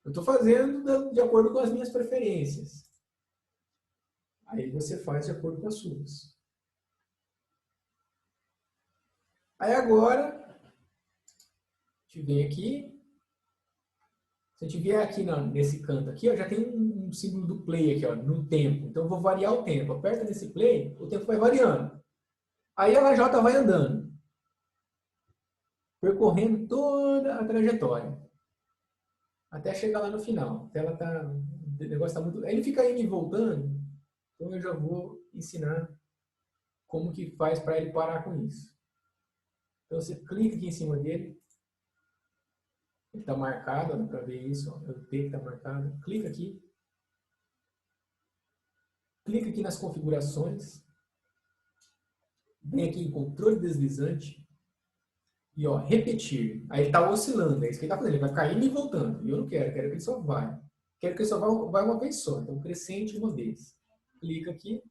Eu estou fazendo de acordo com as minhas preferências. Aí você faz de acordo com as suas. Aí agora, a gente vem aqui. Se a gente vier aqui nesse canto aqui, ó, já tem um símbolo do play aqui, ó, no tempo. Então eu vou variar o tempo. Aperta nesse play, o tempo vai variando. Aí a lajota vai andando, percorrendo toda a trajetória. Até chegar lá no final. O negócio tá muito. Aí ele fica indo e voltando. Então eu já vou ensinar como que faz para ele parar com isso. Então você clica aqui em cima dele. Ele está marcado, dá para ver isso. Ó, o T que está marcado. Clica aqui. Clica aqui nas configurações. Vem aqui em controle deslizante. E ó, repetir. Aí ele está oscilando. É isso que ele está fazendo. Ele vai caindo e voltando. E eu não quero. Quero que ele só vá. Quero que ele só vá uma vez só. Então crescente uma vez. Clica aqui.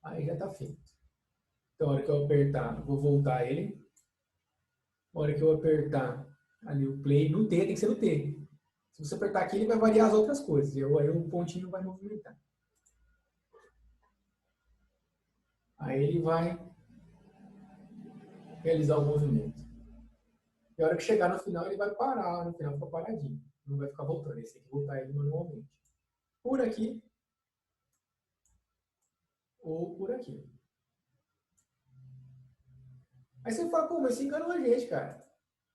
Aí já está feito. Então, a hora que eu apertar, vou voltar ele. A hora que eu apertar ali o play, no T, tem que ser no T. Se você apertar aqui, ele vai variar as outras coisas. E aí o pontinho vai movimentar. Aí ele vai realizar o movimento. E a hora que chegar no final, ele vai parar. No final fica paradinho. Não vai ficar voltando. Você tem que voltar ele manualmente. Por aqui. Ou por aqui. Aí você fala, pô, mas você enganou a gente, cara.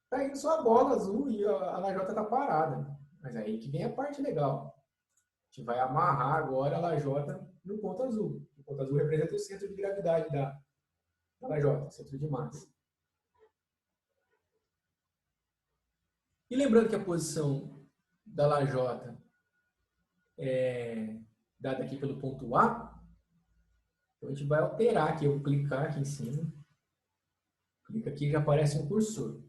Tá indo só a bola azul e a lajota tá parada. Mas aí que vem a parte legal. A gente vai amarrar agora a lajota no ponto azul. ponto azul representa o centro de gravidade da lajota, centro de massa. E lembrando que a posição da lajota é dada aqui pelo ponto A, então a gente vai alterar aqui, eu vou clicar aqui em cima, clica aqui e já aparece um cursor.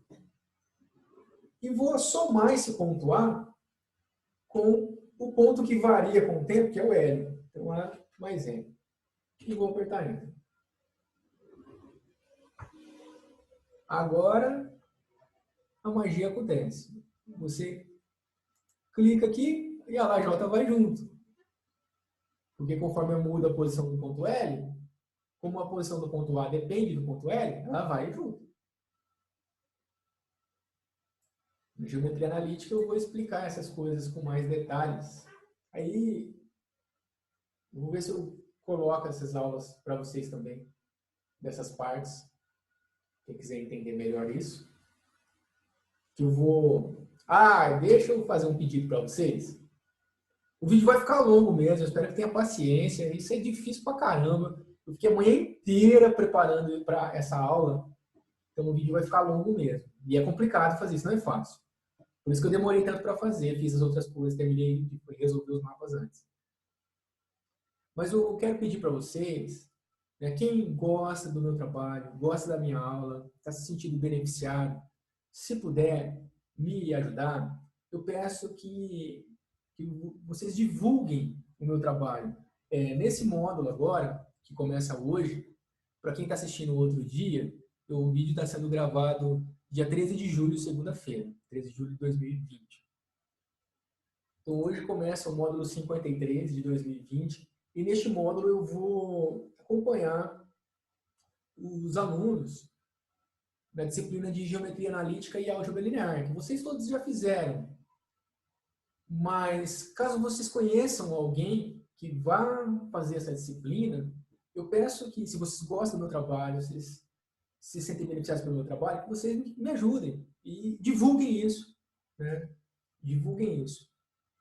E vou somar esse ponto A com o ponto que varia com o tempo, que é o L. Então, A mais N. E vou apertar Enter. Agora, a magia acontece. Você clica aqui e a lajota vai junto. Porque conforme eu mudo a posição do ponto L, como a posição do ponto A depende do ponto L, ela vai junto. Na geometria analítica eu vou explicar essas coisas com mais detalhes. Aí, eu vou ver se eu coloco essas aulas para vocês também, dessas partes. Quem quiser entender melhor isso. Que eu vou... deixa eu fazer um pedido para vocês. O vídeo vai ficar longo mesmo, eu espero que tenha paciência. Isso é difícil pra caramba. Eu fiquei a manhã inteira preparando para essa aula. Então o vídeo vai ficar longo mesmo. E é complicado fazer isso, não é fácil. Por isso que eu demorei tanto para fazer. Fiz as outras coisas, terminei de resolver os mapas antes. Mas eu quero pedir para vocês, né, quem gosta do meu trabalho, gosta da minha aula, está se sentindo beneficiado, se puder me ajudar, eu peço que vocês divulguem o meu trabalho. Nesse módulo agora, que começa hoje, para quem está assistindo outro dia, o vídeo está sendo gravado dia 13 de julho, segunda-feira, 13 de julho de 2020. Então hoje começa o módulo 53 de 2020, e neste módulo eu vou acompanhar os alunos da disciplina de Geometria Analítica e Álgebra Linear, que vocês todos já fizeram. Mas, caso vocês conheçam alguém que vá fazer essa disciplina, eu peço que, se vocês gostam do meu trabalho, vocês se sentem beneficiados pelo meu trabalho, que vocês me ajudem e divulguem isso. Né? Divulguem isso.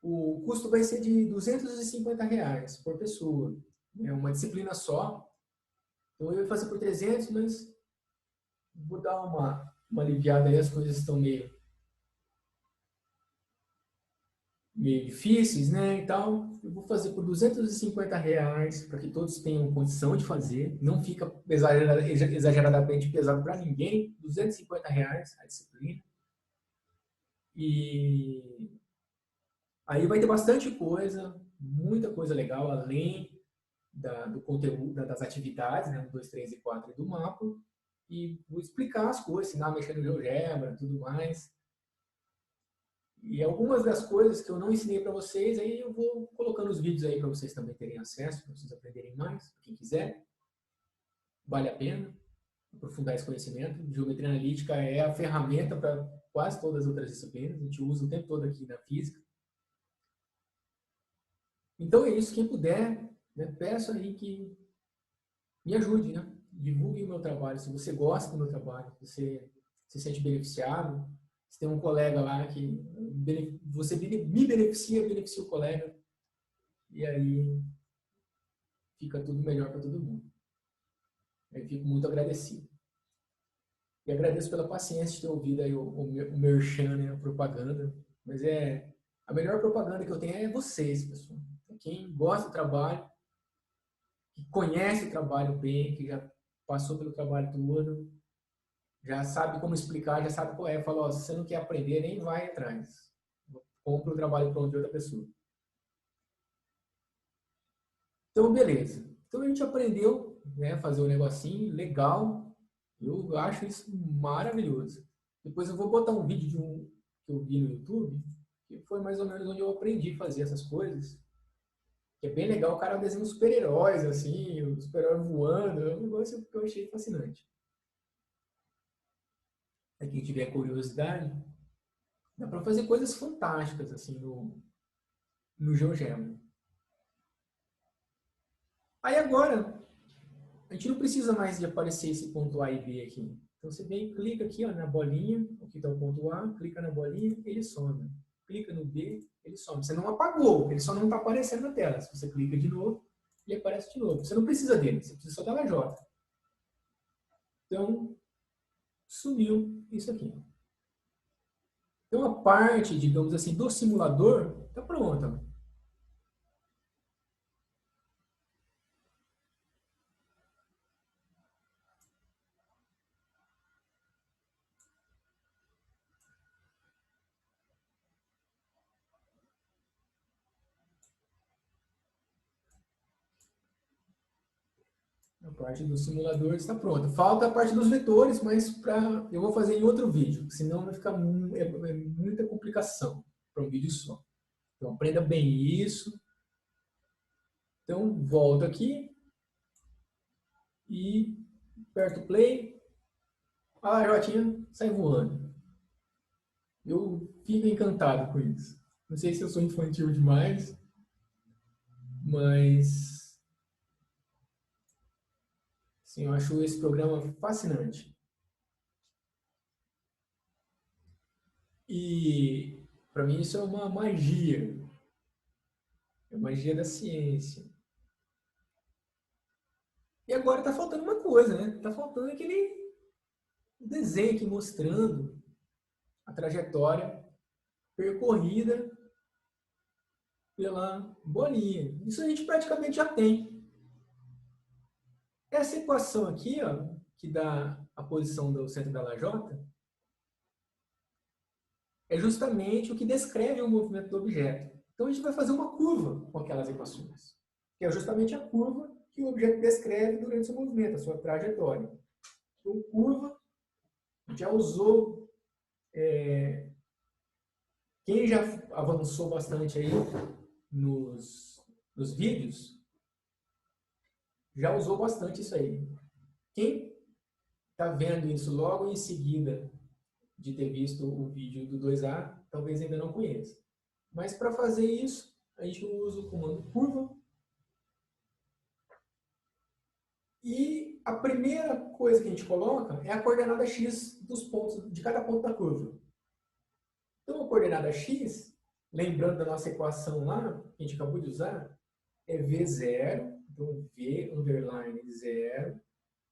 O custo vai ser de R$250 por pessoa. É uma disciplina só. Então, eu ia fazer por 300, mas vou dar uma aliviada aí, as coisas estão meio difíceis, né? Então, eu vou fazer por R$250 para que todos tenham condição de fazer. Não fica exageradamente pesado para ninguém. R$250 a disciplina. E aí vai ter bastante coisa, muita coisa legal, além do conteúdo, das atividades, né? 1, 2, 3 e 4 do mapa. E vou explicar as coisas, ensinar a mexer no GeoGebra, tudo mais. E algumas das coisas que eu não ensinei para vocês, aí eu vou colocando os vídeos aí para vocês também terem acesso, para vocês aprenderem mais, quem quiser. Vale a pena aprofundar esse conhecimento. Geometria analítica é a ferramenta para quase todas as outras disciplinas, a gente usa o tempo todo aqui na física. Então é isso, quem puder, né, peço aí que me ajude, né? Divulgue o meu trabalho. Se você gosta do meu trabalho, se você se sente beneficiado, se tem um colega lá que você me beneficia o colega, e aí fica tudo melhor para todo mundo. Eu fico muito agradecido. E agradeço pela paciência de ter ouvido aí o merchan, né, a propaganda. Mas a melhor propaganda que eu tenho é vocês, pessoal. Quem gosta do trabalho, que conhece o trabalho bem, que já passou pelo trabalho todo, já sabe como explicar, já sabe qual é. Fala, se você não quer aprender, nem vai atrás. Compra o trabalho pronto de outra pessoa. Então, beleza. Então, a gente aprendeu, né, a fazer um negocinho legal. Eu acho isso maravilhoso. Depois eu vou botar um vídeo de que eu vi no YouTube, que foi mais ou menos onde eu aprendi a fazer essas coisas. Que é bem legal, o cara desenha uns super-heróis, assim, os super-heróis voando. É um negócio que eu achei fascinante. Para quem tiver curiosidade, dá para fazer coisas fantásticas assim no GeoGebra. Aí agora, a gente não precisa mais de aparecer esse ponto A e B aqui. Então você vem, clica aqui ó, na bolinha, aqui está o ponto A, clica na bolinha, ele some. Clica no B, ele some. Você não apagou, ele só não está aparecendo na tela. Se você clica de novo, ele aparece de novo. Você não precisa dele, você precisa só da lajota. Então, sumiu isso aqui. Então, a parte, digamos assim, do simulador está pronta. A parte do simulador está pronta. Falta a parte dos vetores, mas eu vou fazer em outro vídeo, senão vai ficar muita complicação para um vídeo só. Então, aprenda bem isso. Então, volto aqui e aperto play. A lajotinha sai voando. Eu fico encantado com isso. Não sei se eu sou infantil demais, mas sim, eu acho esse programa fascinante. E para mim isso é uma magia. É magia da ciência. E agora está faltando uma coisa, né? Está faltando aquele desenho aqui mostrando a trajetória percorrida pela bolinha. Isso a gente praticamente já tem. Essa equação aqui, ó, que dá a posição do centro da lajota, é justamente o que descreve o movimento do objeto. Então a gente vai fazer uma curva com aquelas equações, que é justamente a curva que o objeto descreve durante o seu movimento, a sua trajetória. Então, curva, já usou, quem já avançou bastante aí nos vídeos, já usou bastante isso aí. Quem está vendo isso logo em seguida de ter visto o vídeo do 2A, talvez ainda não conheça. Mas para fazer isso, a gente usa o comando curva. E a primeira coisa que a gente coloca é a coordenada x dos pontos, de cada ponto da curva. Então, a coordenada x, lembrando da nossa equação lá, que a gente acabou de usar, é v0, então v underline 0,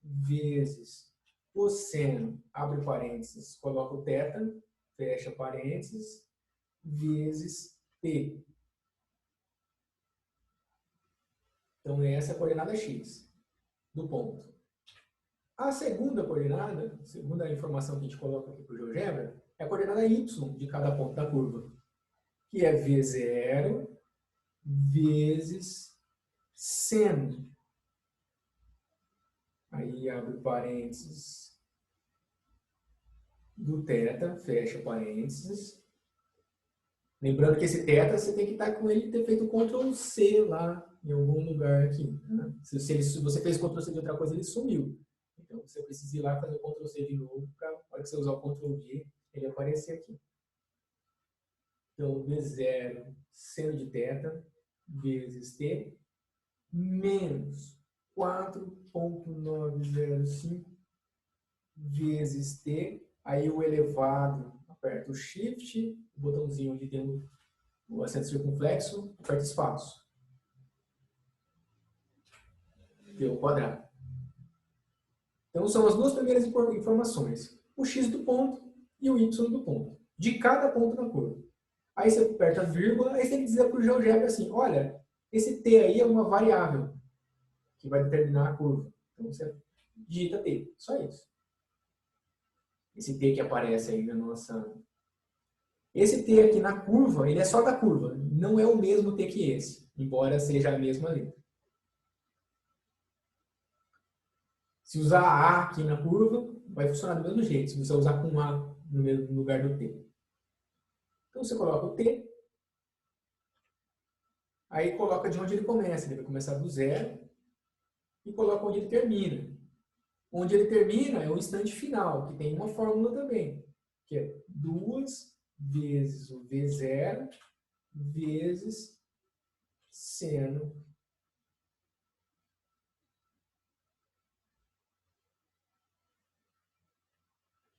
vezes cosseno, abre parênteses, coloca o θ, fecha parênteses, vezes t. Então, essa é a coordenada x do ponto. A segunda coordenada, a segunda informação que a gente coloca aqui para o GeoGebra, é a coordenada y de cada ponto da curva, que é v0 vezes seno. Aí abre parênteses do θ, fecha parênteses. Lembrando que esse θ você tem que estar com ele ter feito Ctrl C lá em algum lugar aqui. Tá? Se você fez Ctrl C de outra coisa, ele sumiu. Então você precisa ir lá e fazer o Ctrl C de novo para, na hora que você usar o Ctrl V, ele aparecer aqui. Então, V0 seno de θ vezes t menos 4,905 vezes t. Aí o elevado, aperta o Shift, o botãozinho onde tem o acento circunflexo, aperta espaço. Deu o quadrado. Então, são as duas primeiras informações. O x do ponto e o y do ponto. De cada ponto na curva. Aí você aperta a vírgula, aí você tem que dizer para o GeoGebra assim, olha, esse t aí é uma variável que vai determinar a curva. Então, você digita t. Só isso. Esse t que aparece aí na nossa... Esse t aqui na curva, ele é só da curva. Não é o mesmo t que esse, embora seja a mesma letra. Se usar A aqui na curva, vai funcionar do mesmo jeito, se você usar com A no lugar do T. Então você coloca o T, aí coloca de onde ele começa. Ele vai começar do zero e coloca onde ele termina. Onde ele termina é o instante final, que tem uma fórmula também, que é 2 vezes o V0 vezes seno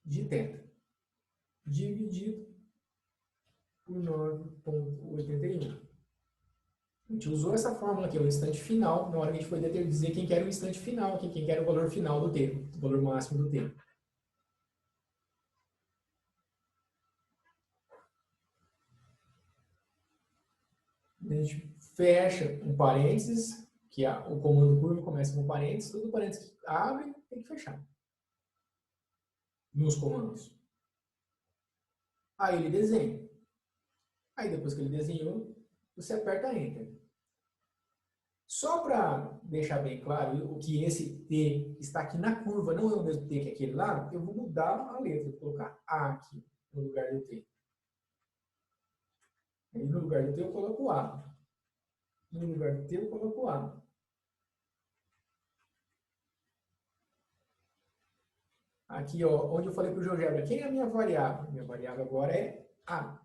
de θ, dividido por 9,81. A gente usou essa fórmula aqui, o instante final, na hora que a gente foi dizer quem que era o instante final, aqui, quem que era o valor final do tempo, o valor máximo do tempo. A gente fecha um parênteses, que o comando curva começa com parênteses, todo parênteses que abre tem que fechar. Nos comandos. Aí ele desenha. Aí depois que ele desenhou, você aperta Enter. Só para deixar bem claro o que esse T que está aqui na curva não é o mesmo T que aquele lá, eu vou mudar a letra, vou colocar A aqui no lugar do T. Aí no lugar do T eu coloco A. No lugar do T eu coloco A. Aqui, ó, onde eu falei para o GeoGebra, quem é a minha variável? Minha variável agora é A.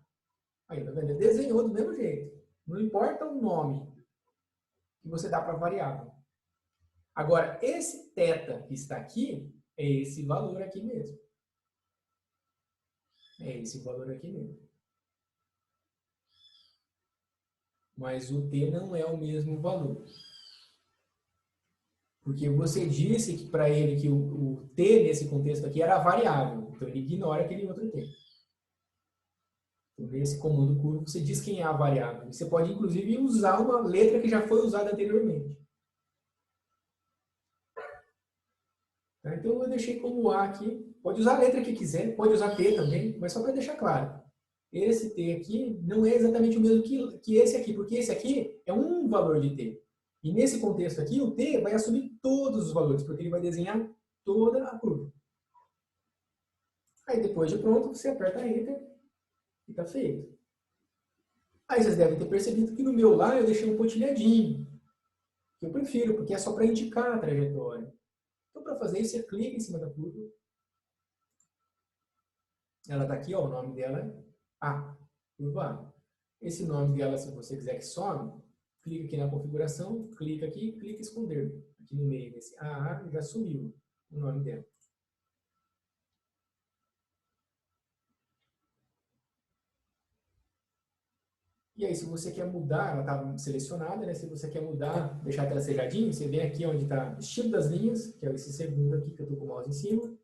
Aí, tá vendo? Ele desenhou do mesmo jeito. Não importa o nome que você dá para a variável. Agora, esse θ que está aqui, é esse valor aqui mesmo. É esse valor aqui mesmo. Mas o t não é o mesmo valor. Porque você disse que para ele que o t nesse contexto aqui era variável. Então ele ignora aquele outro t. Então, nesse comando curva, você diz quem é a variável. Você pode, inclusive, usar uma letra que já foi usada anteriormente. Tá? Então eu deixei como A aqui. Pode usar a letra que quiser, pode usar T também, mas só para deixar claro. Esse T aqui não é exatamente o mesmo que esse aqui, porque esse aqui é um valor de T. E nesse contexto aqui, o T vai assumir todos os valores, porque ele vai desenhar toda a curva. Aí depois de pronto, você aperta Enter e está feito. Aí vocês devem ter percebido que no meu lá eu deixei um pontilhadinho, que eu prefiro, porque é só para indicar a trajetória. Então, para fazer isso, você clica em cima da curva. Ela está aqui, ó, o nome dela é A, curva A. Esse nome dela, se você quiser que some, clica aqui na configuração, clica aqui, clica em esconder. Aqui no meio desse AA já sumiu o nome dela. E aí, se você quer mudar, ela está selecionada, né? Se você quer mudar, deixar ela tracejadinha, você vem aqui onde está estilo das linhas, que é esse segundo aqui, que eu estou com o mouse em cima,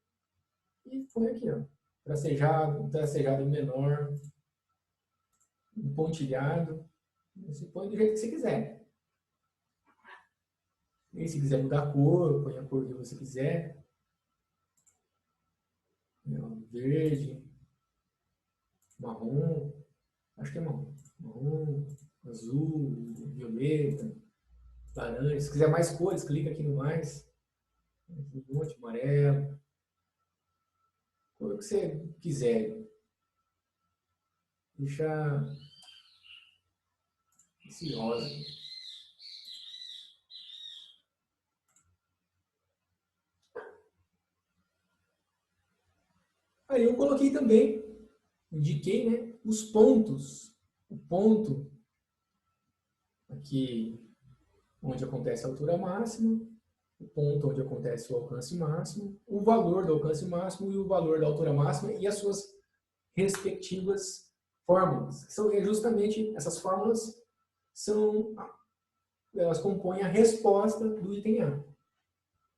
e põe aqui, ó, tracejado, um tracejado menor, um pontilhado. Você põe do jeito que você quiser. E se quiser mudar a cor, põe a cor que você quiser. Verde, marrom, acho que é marrom. Marrom, azul, violeta, laranja. Se quiser mais cores, clica aqui no mais. Um monte, amarelo. Cor que você quiser. Deixa esse rosa aqui. Aí eu coloquei também, indiquei, né, os pontos. O ponto aqui onde acontece a altura máxima, o ponto onde acontece o alcance máximo, o valor do alcance máximo e o valor da altura máxima e as suas respectivas fórmulas. Que são justamente essas fórmulas elas compõem a resposta do item A.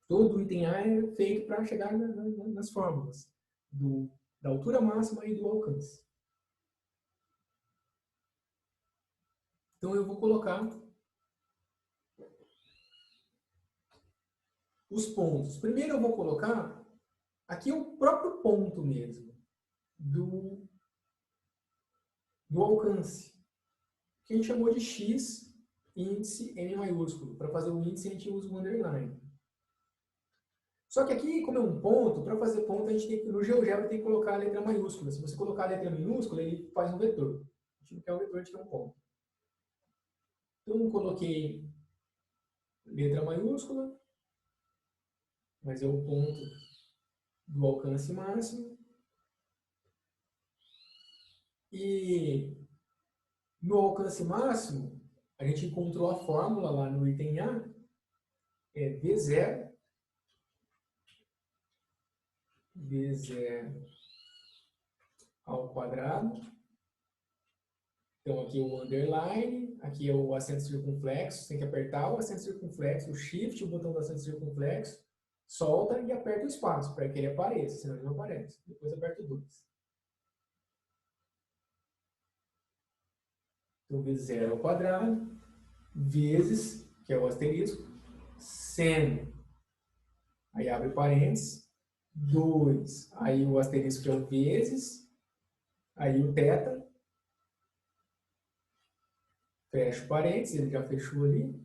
Todo item A é feito para chegar nas fórmulas da altura máxima e do alcance. Então eu vou colocar os pontos. Primeiro eu vou colocar aqui o próprio ponto mesmo do alcance, que a gente chamou de x índice M maiúsculo. Para fazer o índice a gente usa o underline. Só que aqui, como é um ponto, para fazer ponto, a gente tem que, no GeoGebra tem que colocar a letra maiúscula. Se você colocar a letra minúscula, ele faz um vetor. A gente não quer um vetor, a gente quer um ponto. Então, eu coloquei letra maiúscula, mas é o ponto do alcance máximo. E no alcance máximo, a gente encontrou a fórmula lá no item A, é V0 ao quadrado Então, aqui o underline, aqui é o acento circunflexo, você tem que apertar o acento circunflexo, o shift, o botão do acento circunflexo, solta e aperta o espaço para que ele apareça, senão ele não aparece. Depois aperta o 2. Então, vezes 0 ao quadrado, vezes, que é o asterisco, seno. Aí abre parênteses, 2. Aí o asterisco que é o vezes, aí o θ, fecha o parênteses, ele já fechou ali,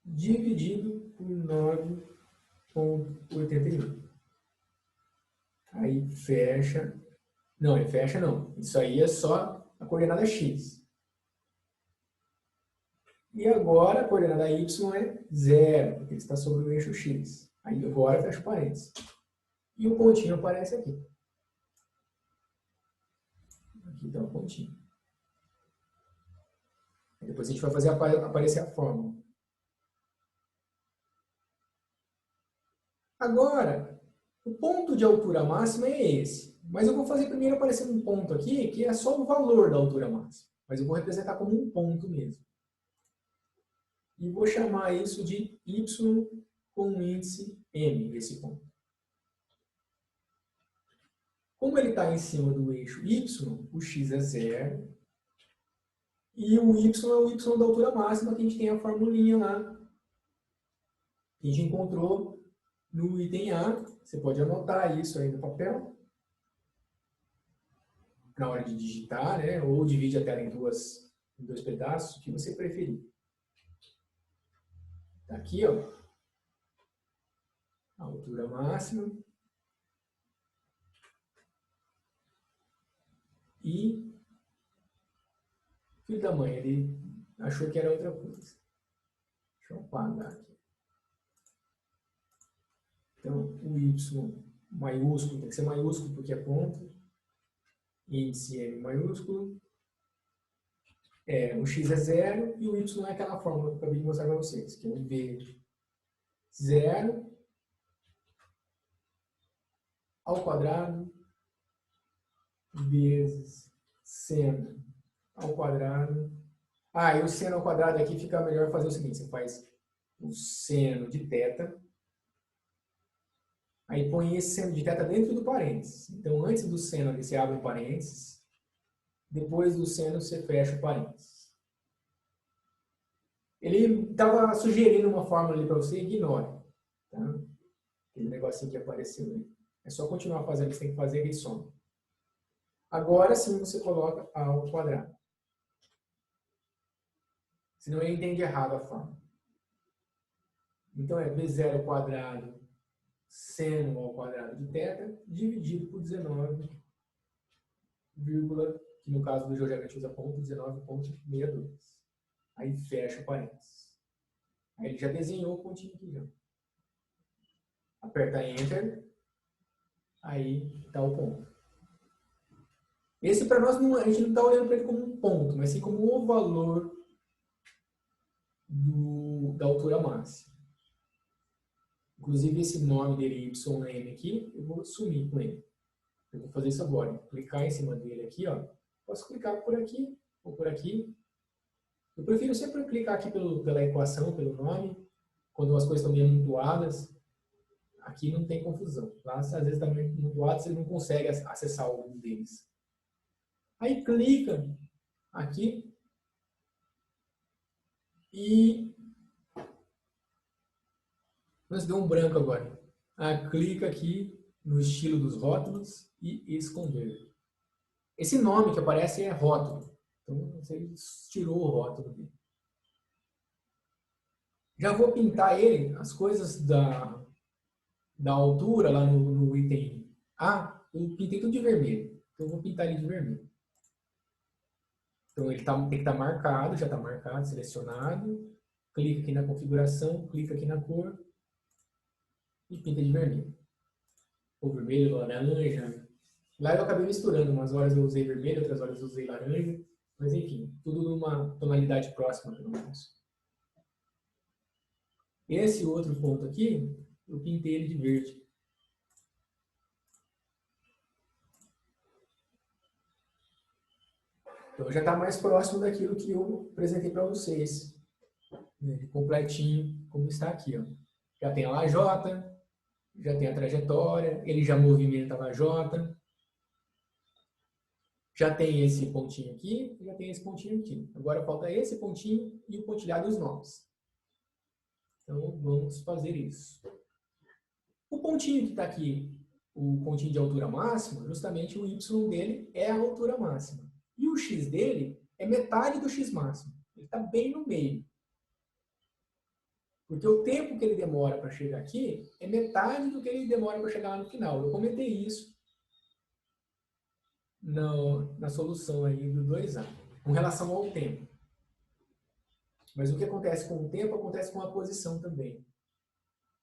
dividido por 9,81. Aí fecha. Não, ele fecha não. Isso aí é só a coordenada x. E agora a coordenada y é 0, porque ele está sobre o eixo x. Aí agora fecha o parênteses. E o pontinho aparece aqui. Aqui está o pontinho. Aí depois a gente vai fazer aparecer a fórmula. Agora, o ponto de altura máxima é esse. Mas eu vou fazer primeiro aparecer um ponto aqui, que é só o valor da altura máxima. Mas eu vou representar como um ponto mesmo. E vou chamar isso de y com um índice m, esse ponto. Como ele está em cima do eixo y, o x é 0. E o y é o y da altura máxima, que a gente tem a formulinha lá. Que a gente encontrou no item A. Você pode anotar isso aí no papel. Na hora de digitar, né? Ou divide a tela em dois pedaços, o que você preferir. Tá aqui, ó. A altura máxima. E filho da mãe, ele achou que era outra coisa. Deixa eu apagar aqui. Então, o y maiúsculo tem que ser maiúsculo porque é ponto. Índice m maiúsculo. O x é 0 e o y é aquela fórmula que eu acabei de mostrar para vocês, que é o v 0 ao quadrado vezes seno ao quadrado. E o seno ao quadrado aqui fica melhor fazer o seguinte, você faz o seno de θ, aí põe esse seno de θ dentro do parênteses. Então, antes do seno ali, você abre um parênteses, depois do seno você fecha o parênteses. Ele estava sugerindo uma fórmula ali para você, ignore. Tá? Aquele negocinho que apareceu ali. É só continuar fazendo o que você tem que fazer e soma. Agora sim você coloca a ao quadrado. Senão ele entende errado a fórmula. Então é v0 ao quadrado seno ao quadrado de θ dividido por 19, que no caso do GeoGebra a gente usa ponto, 19,62. Aí fecha o parênteses. Aí ele já desenhou o pontinho aqui já. Aperta Enter. Aí está o ponto. Esse para nós, a gente não está olhando para ele como um ponto, mas sim como o valor da altura máxima. Inclusive esse nome dele, YM aqui, eu vou sumir com ele. Eu vou fazer isso agora. Clicar em cima dele aqui, ó. Posso clicar por aqui ou por aqui. Eu prefiro sempre clicar aqui pela equação, pelo nome. Quando as coisas estão meio amontoadas, aqui não tem confusão. Lá, às vezes, está meio amontoado, você não consegue acessar algum deles. Aí clica aqui e... Mas deu um branco agora. Clica aqui no estilo dos rótulos e esconder. Esse nome que aparece é rótulo. Então, você tirou o rótulo dele. Já vou pintar ele, as coisas da altura, lá no item A, eu pintei tudo de vermelho. Então, eu vou pintar ele de vermelho. Então, ele tem que estar marcado, já está marcado, selecionado. Clica aqui na configuração, clica aqui na cor e pinta de vermelho. Ou vermelho, laranja. Lá eu acabei misturando, umas horas eu usei vermelho, outras horas eu usei laranja. Mas enfim, tudo numa tonalidade próxima, pelo menos. Esse outro ponto aqui, eu pintei ele de verde. Então já está mais próximo daquilo que eu apresentei para vocês. Né? Completinho, como está aqui. Ó. Já tem a lajota, já tem a trajetória, ele já movimenta a lajota. Já tem esse pontinho aqui, já tem esse pontinho aqui. Agora falta esse pontinho e o pontilhado dos nomes. Então vamos fazer isso. O pontinho que está aqui, o pontinho de altura máxima, justamente o y dele é a altura máxima. E o x dele é metade do x máximo. Ele está bem no meio. Porque o tempo que ele demora para chegar aqui é metade do que ele demora para chegar lá no final. Eu comentei isso na solução aí do 2A, com relação ao tempo. Mas o que acontece com o tempo acontece com a posição também.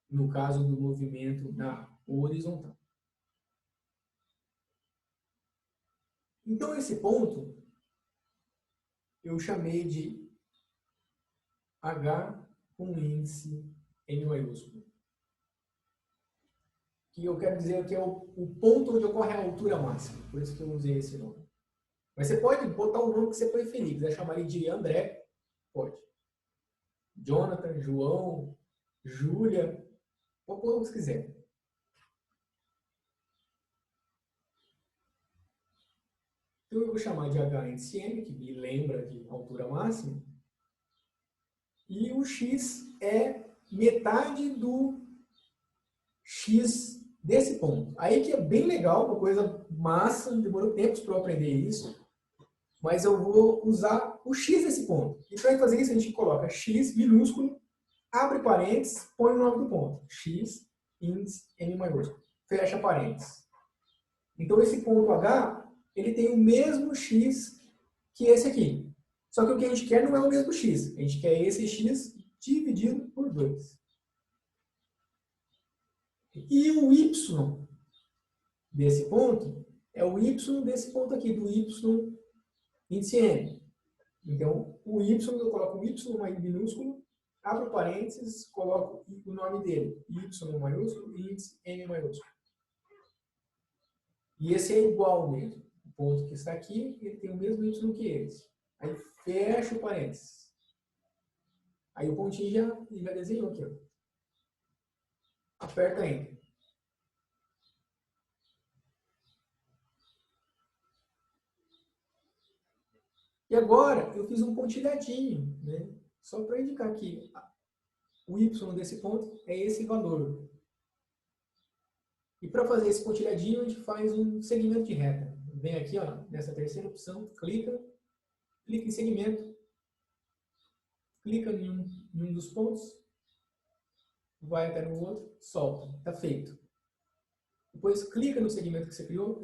No caso do movimento na horizontal. Então, esse ponto eu chamei de H com índice M maiúsculo. Que eu quero dizer que é o ponto onde ocorre a altura máxima. Por isso que eu usei esse nome. Mas você pode botar o nome que você preferir. Quiser chamar ele de André, pode. Jonathan, João, Júlia, pode pôr o que você quiser. Então eu vou chamar de H índice M, que me lembra de altura máxima. E o x é metade do x desse ponto. Aí que é bem legal, uma coisa massa, demorou tempos para eu aprender isso. Mas eu vou usar o x desse ponto. E para fazer isso a gente coloca x minúsculo, abre parênteses, põe o nome do ponto. X, índice, M maiúsculo. Fecha parênteses. Então esse ponto H, ele tem o mesmo x que esse aqui. Só que o que a gente quer não é o mesmo x. A gente quer esse x dividido por 2. E o y desse ponto é o y desse ponto aqui, do y índice M. Então, o y, eu coloco o y minúsculo, abro parênteses, coloco o nome dele, y maiúsculo e índice M maiúsculo. E esse é igual mesmo. O ponto que está aqui, ele tem o mesmo y que esse. Aí fecha o parênteses. Aí o pontinho já desenhou aqui. Ó. Aperta Enter. E agora eu fiz um pontilhadinho, né? Só para indicar que o y desse ponto é esse valor. E para fazer esse pontilhadinho, a gente faz um segmento de reta. Vem aqui, ó, nessa terceira opção, clica em segmento, clica em um dos pontos, vai até no outro, solta. Está feito. Depois clica no segmento que você criou.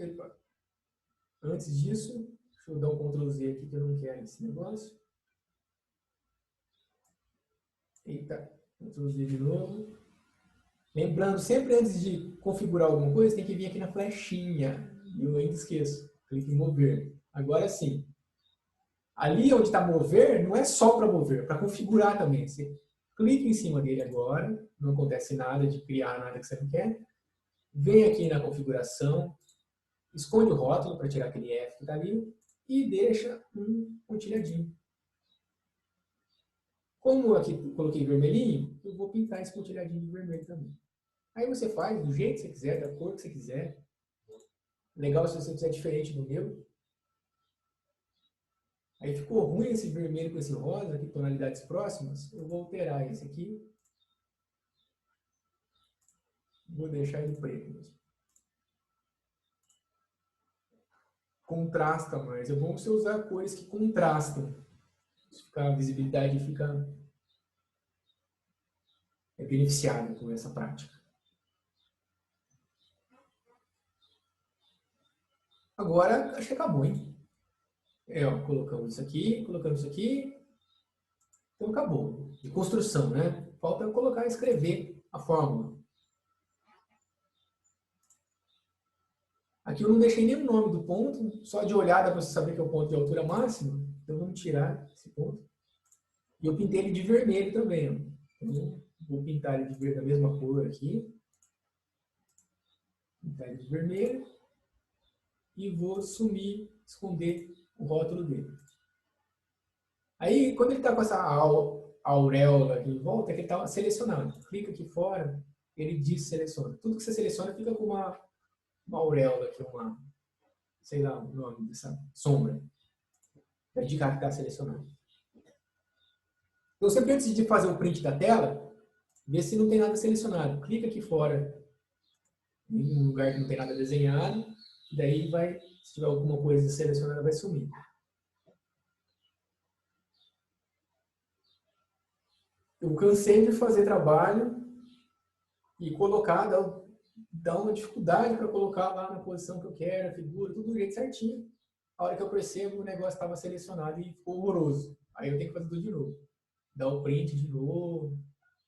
Antes disso, deixa eu dar um Ctrl Z aqui que eu não quero esse negócio. Eita, Ctrl Z de novo. Lembrando, sempre antes de configurar alguma coisa, tem que vir aqui na flechinha. E eu ainda esqueço. Clique em mover. Agora sim. Ali onde está mover, não é só para mover, é para configurar também. Você clica em cima dele agora, não acontece nada de criar nada que você não quer. Vem aqui na configuração, esconde o rótulo para tirar aquele F que está ali e deixa um pontilhadinho. Como eu aqui coloquei vermelhinho, eu vou pintar esse pontilhadinho de vermelho também. Aí você faz do jeito que você quiser, da cor que você quiser. Legal se você fizer diferente do meu. Aí ficou ruim esse vermelho com esse rosa, aqui, tonalidades próximas. Eu vou alterar esse aqui. Vou deixar ele preto mesmo. Contrasta mais. É bom você usar cores que contrastam. A visibilidade fica beneficiada com essa prática. Agora, acho que acabou, hein? Ó, colocamos isso aqui, colocamos isso aqui. Então, acabou. De construção, né? Falta colocar e escrever a fórmula. Aqui eu não deixei nem o nome do ponto, só de olhada para você saber que é o ponto de altura máxima. Então, vamos tirar esse ponto. E eu pintei ele de vermelho também. Ó. Então, vou pintar ele de verde da mesma cor aqui. Pintar ele de vermelho. E vou sumir, esconder o rótulo dele. Aí, quando ele está com essa auréola aqui em volta, é que ele está selecionando. Clica aqui fora, ele deseleciona. Tudo que você seleciona fica com uma auréola aqui, sei lá o nome dessa sombra. Para indicar que está selecionado. Então, sempre antes de fazer o print da tela, vê se não tem nada selecionado. Clica aqui fora, em um lugar que não tem nada desenhado, e daí vai, se tiver alguma coisa selecionada, vai sumir. Eu cansei de fazer trabalho e colocar, dar uma dificuldade para colocar lá na posição que eu quero, a figura, tudo do jeito certinho. A hora que eu percebo, o negócio estava selecionado e ficou horroroso. Aí eu tenho que fazer tudo de novo. Dar o print de novo.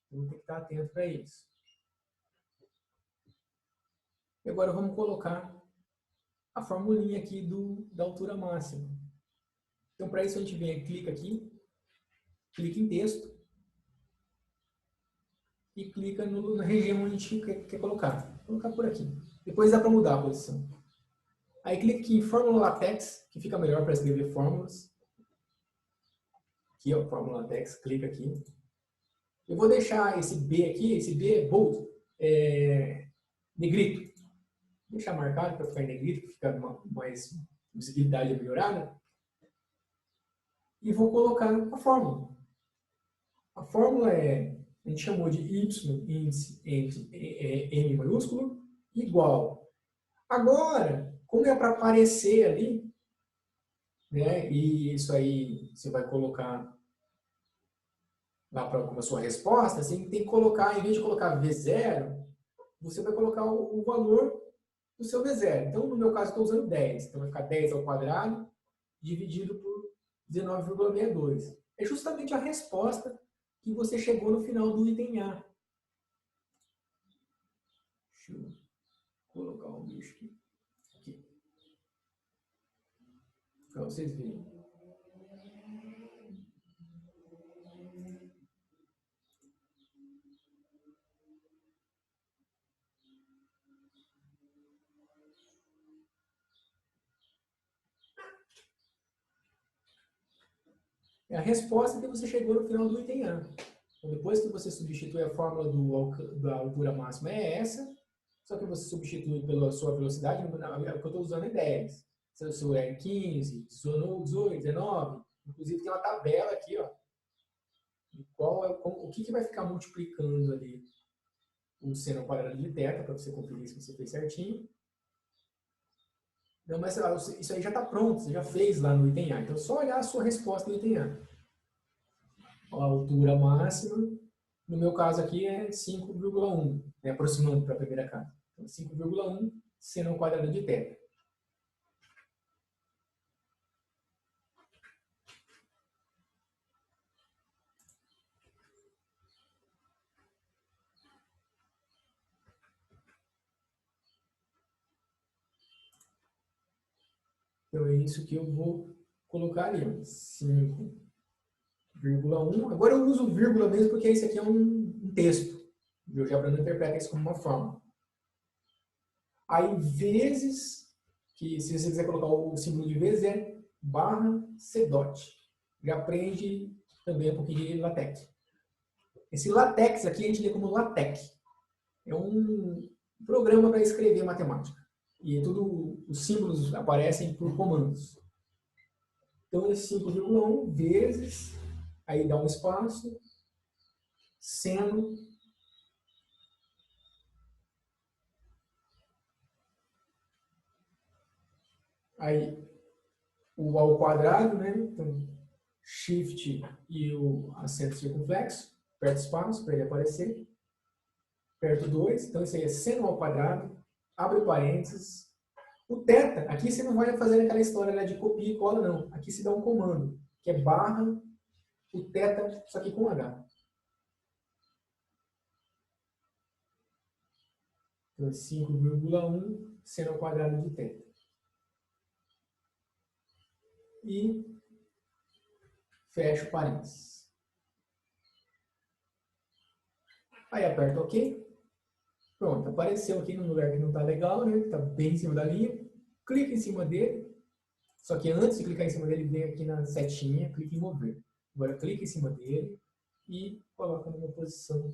Então, tem que estar atento para isso. E agora vamos colocar a formulinha aqui da altura máxima. Então, para isso, a gente vem, clica aqui, clica em texto e clica na região onde a gente quer colocar. Vou colocar por aqui. Depois dá para mudar a posição. Aí clica aqui em Fórmula LaTeX, que fica melhor para escrever fórmulas. Aqui, ó, Fórmula LaTeX, clica aqui. Eu vou deixar esse B aqui, esse B é bold, negrito. Vou deixar marcado para ficar em negrito, que fica mais visibilidade melhorada. E vou colocar a fórmula. A fórmula a gente chamou de Y, índice entre M maiúsculo, igual. Agora, como é para aparecer ali, né, e isso aí você vai colocar lá como a sua resposta, você tem que colocar, em vez de colocar V0, você vai colocar o valor do seu V0. Então, no meu caso, estou usando 10. Então, vai ficar 10 ao quadrado dividido por 19,62. É justamente a resposta que você chegou no final do item A. Deixa eu colocar um bicho aqui. Para vocês verem. É a resposta que você chegou no final do item A. Então, depois que você substitui a fórmula da altura máxima é essa, só que você substitui pela sua velocidade, o que eu estou usando é 10. Se o seu é 15, 18, 19, inclusive tem uma tabela aqui, ó, o que vai ficar multiplicando ali o seno ao quadrado de θ, para você conferir se você fez certinho. Não, mas isso aí já está pronto, você já fez lá no item A. Então, é só olhar a sua resposta no item A. A altura máxima, no meu caso aqui, é 5,1, né, aproximando para a primeira casa. Então, 5,1 seno ao quadrado de θ. Então, é isso que eu vou colocar ali, 5,1. Agora eu uso vírgula mesmo, porque esse aqui é um texto. O GeoGebra não interpreta isso como uma fórmula. Aí, vezes, que se você quiser colocar o símbolo de vezes, é barra CDOT. Já aprende também um pouquinho de LaTeX. Esse LaTeX aqui a gente lê como LaTeX. É um programa para escrever matemática. E os símbolos aparecem por comandos. Então, é 5,1 vezes, aí dá um espaço, seno aí o ao quadrado, né? Então, shift e o acento circunflexo, aperta espaço para ele aparecer, aperto 2, então isso aí é seno ao quadrado, abre parênteses. O θ, aqui você não vai fazer aquela história, né, de copia e cola, não. Aqui se dá um comando, que é barra, o θ, só que com H. Então, 5,1 seno ao quadrado de θ. E fecho parênteses. Aí aperto OK. Pronto, apareceu aqui num lugar que não está legal, né? Está bem em cima da linha. Clica em cima dele. Só que antes de clicar em cima dele, vem aqui na setinha, clica em mover. Agora clica em cima dele e coloca numa posição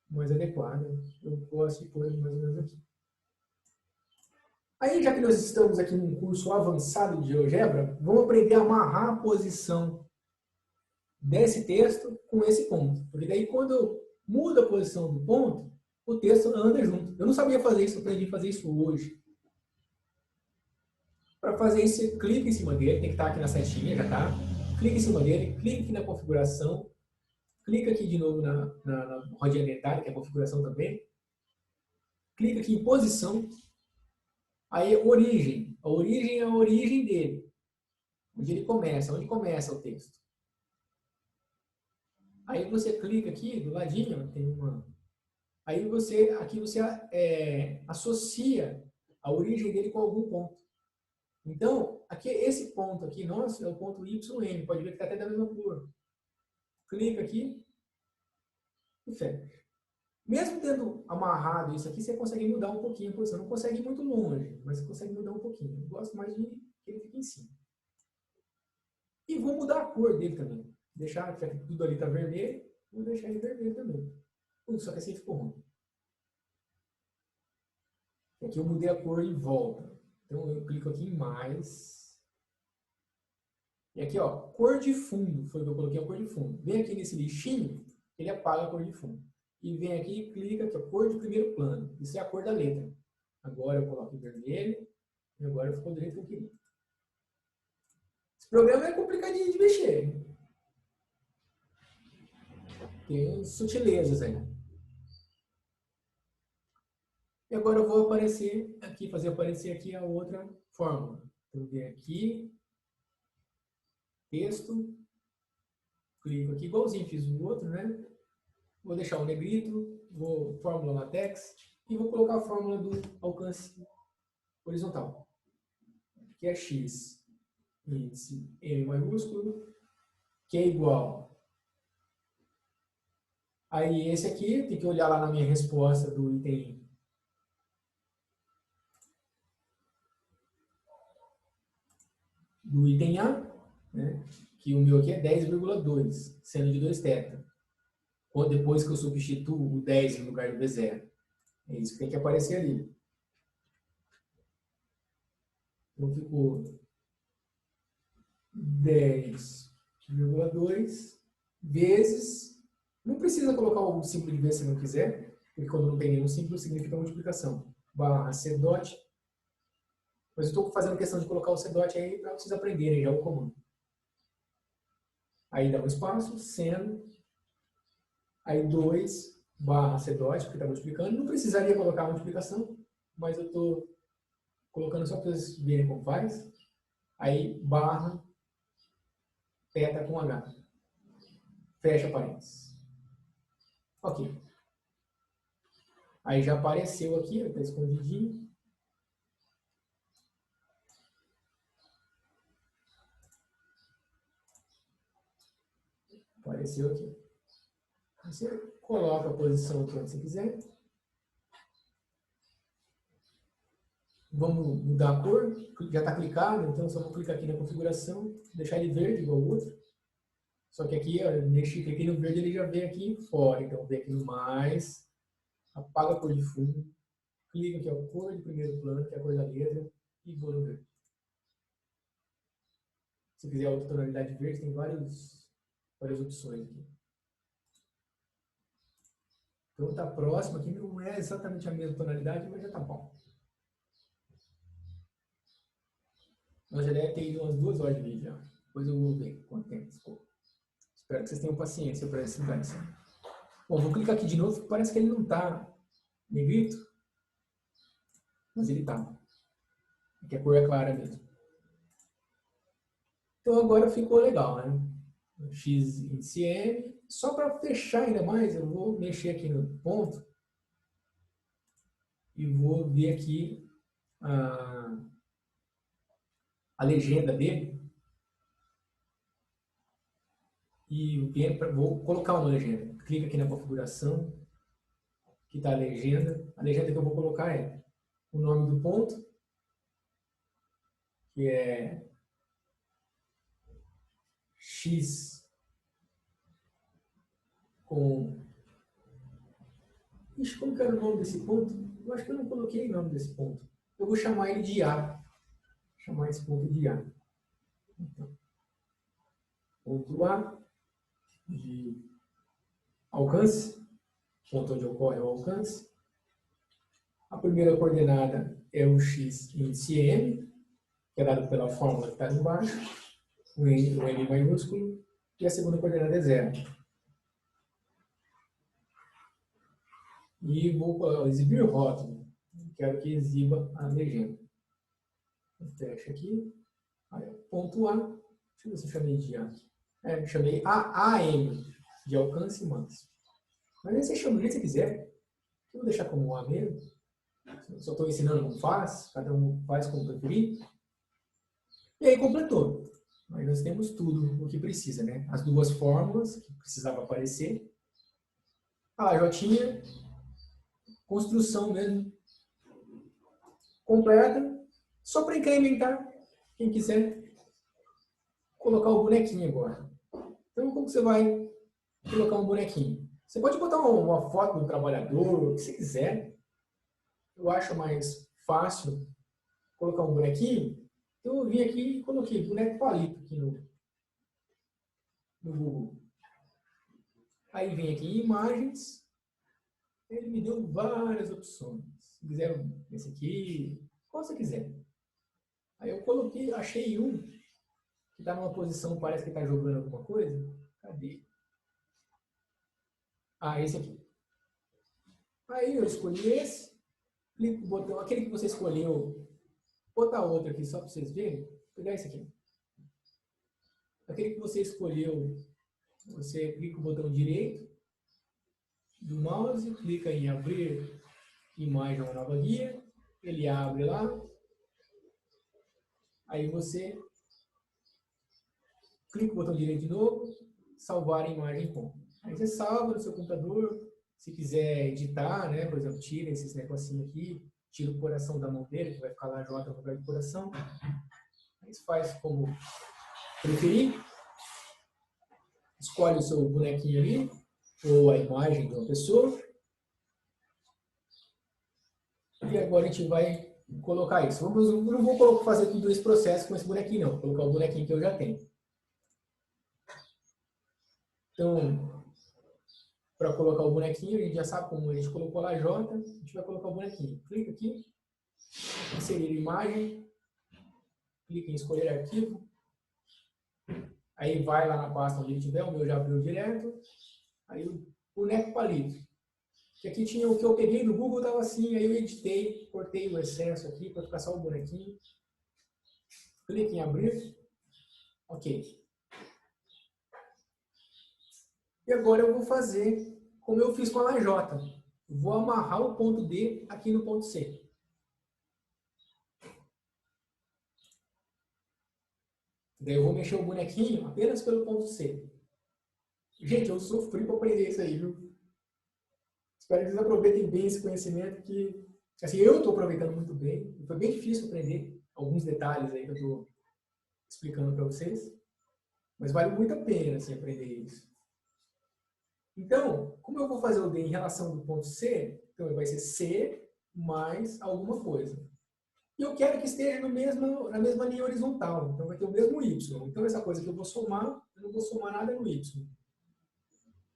mais adequada. Eu gosto de pôr ele mais ou menos aqui. Aí, já que nós estamos aqui num curso avançado de GeoGebra, vamos aprender a amarrar a posição desse texto com esse ponto. Porque daí, quando eu mudo a posição do ponto, o texto anda junto. Eu não sabia fazer isso, eu aprendi a fazer isso hoje. Para fazer isso, você clica em cima dele, tem que estar aqui na setinha, já está. Clica em cima dele, clica aqui na configuração, clica aqui de novo na rodinha dentária, que é a configuração também. Clica aqui em posição. Aí, origem. A origem é a origem dele. Onde ele começa, onde começa o texto. Aí você clica aqui, do ladinho, tem uma... Aí aqui você associa a origem dele com algum ponto. Então, aqui, esse ponto aqui, nosso, é o ponto YN. Pode ver que está até da mesma cor. Clica aqui e fecha. Mesmo tendo amarrado isso aqui, você consegue mudar um pouquinho a posição. Não consegue ir muito longe, mas você consegue mudar um pouquinho. Eu gosto mais de que ele fique em cima. E vou mudar a cor dele também. Deixar, já que tudo ali está vermelho, vou deixar ele vermelho também. Só que assim ficou ruim. Aqui eu mudei a cor em volta. Então eu clico aqui em mais. E aqui, ó, cor de fundo. Foi o que eu coloquei a cor de fundo. Vem aqui nesse lixinho, ele apaga a cor de fundo. E vem aqui e clica aqui, ó, cor de primeiro plano. Isso é a cor da letra. Agora eu coloco em vermelho. E agora ficou do jeito que eu queria. Esse programa é complicadinho de mexer. Tem sutilezas aí. E agora eu vou aparecer aqui, fazer aparecer aqui a outra fórmula. Então, vem aqui, texto, clico aqui, igualzinho fiz o outro, né? Vou deixar o negrito, vou fórmula LaTeX e vou colocar a fórmula do alcance horizontal, que é x índice M maiúsculo, que é igual. Aí esse aqui, tem que olhar lá na minha resposta do item A, né? Que o meu aqui é 10,2, sendo de 2 θ. Ou depois que eu substituo o 10 no lugar do V0. É isso que tem que aparecer ali. Então ficou 10,2 vezes... Não precisa colocar o símbolo de vezes se não quiser, porque quando não tem nenhum símbolo significa multiplicação. Barra C dot. Mas eu estou fazendo questão de colocar o C dot aí para vocês aprenderem já o comando. Aí dá um espaço, seno, aí 2 barra C dot, porque está multiplicando. Não precisaria colocar a multiplicação, mas eu estou colocando só para vocês verem como faz. Aí barra θ com H. Fecha parênteses. Ok. Aí já apareceu aqui, está escondidinho. Apareceu aqui. Você coloca a posição aqui onde você quiser. Vamos mudar a cor. Já está clicado, então só vou clicar aqui na configuração, deixar ele verde igual o outro. Só que aqui, ó, eu cliquei no verde, ele já vem aqui fora. Então, vem aqui no mais, apaga a cor de fundo, clica aqui, ó, cor de primeiro plano, que é a cor da letra, e vou no verde. Se quiser outra tonalidade verde, tem várias opções aqui. Então está próximo aqui, não é exatamente a mesma tonalidade, mas já está bom. Nós já deve ter ido umas 2 horas de vídeo já. Depois eu vou ver quanto tempo ficou. Espero que vocês tenham paciência para esse lugar. Bom, vou clicar aqui de novo, porque parece que ele não está negrito, mas ele está. Aqui a cor é clara mesmo. Então agora ficou legal, né? X índice M. Só para fechar ainda mais, eu vou mexer aqui no ponto e vou ver aqui a legenda dele. E vou colocar uma legenda. Clica aqui na configuração, que está a legenda. A legenda que eu vou colocar é o nome do ponto, que é X com... Ixi, como que era o nome desse ponto? Eu acho que eu não coloquei o nome desse ponto. Eu vou chamar ele de A. Vou chamar esse ponto de A. Então, ponto A de alcance, ponto onde ocorre o alcance. A primeira coordenada é o x índice m, que é dado pela fórmula que está embaixo, o n maiúsculo, e a segunda coordenada é 0. E vou exibir o rótulo. Quero que exiba a legenda. Fecha aqui. Aí, ponto A. Deixa eu ver se eu chamei de A. Chamei AM, de alcance máximo. Mas aí você chama do jeito que você quiser. Eu vou deixar como A mesmo. Só estou ensinando como faz. Cada um faz como preferir. E aí completou. Aí nós temos tudo o que precisa, né? As duas fórmulas que precisava aparecer. A Jotinha. Construção mesmo. Completa. Só para incrementar. Quem quiser colocar o bonequinho agora. Então, como você vai colocar um bonequinho? Você pode botar uma foto do trabalhador, o que você quiser. Eu acho mais fácil colocar um bonequinho. Então, eu vim aqui e coloquei boneco palito aqui no Google. Aí vem aqui em imagens. Ele me deu várias opções. Se quiser esse aqui, qual você quiser. Aí eu coloquei, achei um que está numa posição, parece que está jogando alguma coisa. Cadê? Ah, esse aqui. Aí eu escolhi esse, clico no botão, aquele que você escolheu, botar outro aqui só para vocês verem. Vou pegar esse aqui. Aquele que você escolheu, você clica no botão direito do mouse, clica em abrir imagem uma nova guia, ele abre lá. Aí você clica no botão direito de novo, salvar a imagem com. Aí você salva no seu computador. Se quiser editar, né, por exemplo, tira esses negocinhos aqui, tira o coração da mão dele, que vai ficar lá J no lugar do coração. Aí você faz como preferir. Escolhe o seu bonequinho ali, ou a imagem de uma pessoa. E agora a gente vai colocar isso. Eu não vou fazer tudo esse processo com esse bonequinho, não. Vou colocar o bonequinho que eu já tenho. Então, para colocar o bonequinho, a gente já sabe como a gente colocou lá J, a gente vai colocar o bonequinho. Clica aqui, inserir imagem, clica em escolher arquivo, aí vai lá na pasta onde ele tiver, o meu já abriu direto, aí o boneco palito. Que aqui tinha o que eu peguei do Google, estava assim, aí eu editei, cortei o excesso aqui para ficar só o bonequinho. Clique em abrir, ok. E agora eu vou fazer como eu fiz com a lajota. Vou amarrar o ponto D aqui no ponto C. Daí eu vou mexer o bonequinho apenas pelo ponto C. Gente, eu sofri para aprender isso aí, viu? Espero que vocês aproveitem bem esse conhecimento que, assim, eu estou aproveitando muito bem. Foi bem difícil aprender alguns detalhes aí que eu estou explicando para vocês. Mas vale muito a pena, assim, aprender isso. Então, como eu vou fazer o D em relação do ponto C, então vai ser C mais alguma coisa. E eu quero que esteja na mesma linha horizontal. Então vai ter o mesmo Y. Então essa coisa que eu vou somar, eu não vou somar nada no Y.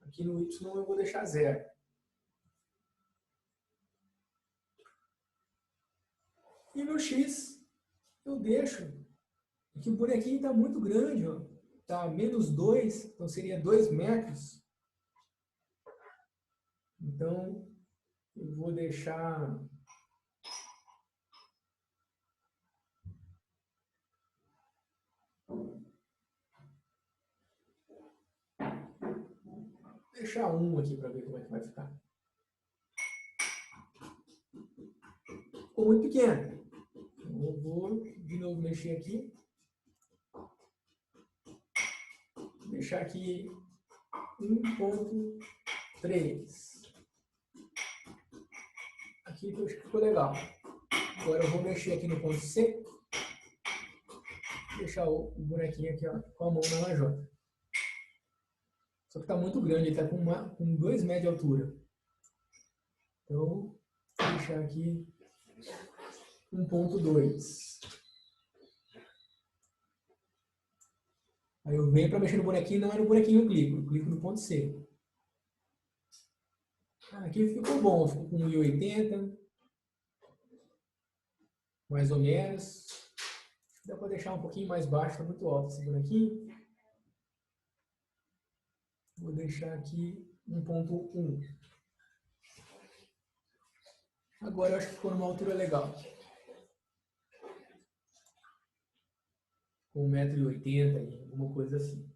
Aqui no Y eu vou deixar 0. E no X eu deixo. Aqui o bonequinho está muito grande. Está menos 2, então seria 2 metros. Então eu vou deixar... deixar 1 aqui para ver como é que vai ficar. Ficou muito pequeno. Então eu vou de novo mexer aqui. Deixar aqui 1.3. Aqui eu acho que ficou legal. Agora eu vou mexer aqui no ponto C. Deixar o bonequinho aqui, ó, com a mão na lajota. Só que está muito grande, ele está com 2 metros de altura. Então, vou deixar aqui 1.2. Aí eu venho para mexer no bonequinho, não é no bonequinho eu clico no ponto C. Aqui ficou bom, ficou com 1.080, mais ou menos. Dá para deixar um pouquinho mais baixo, está muito alto esse bonequinho. Vou deixar aqui 1.1. Agora eu acho que ficou numa altura legal. Com 1,80 m, alguma coisa assim.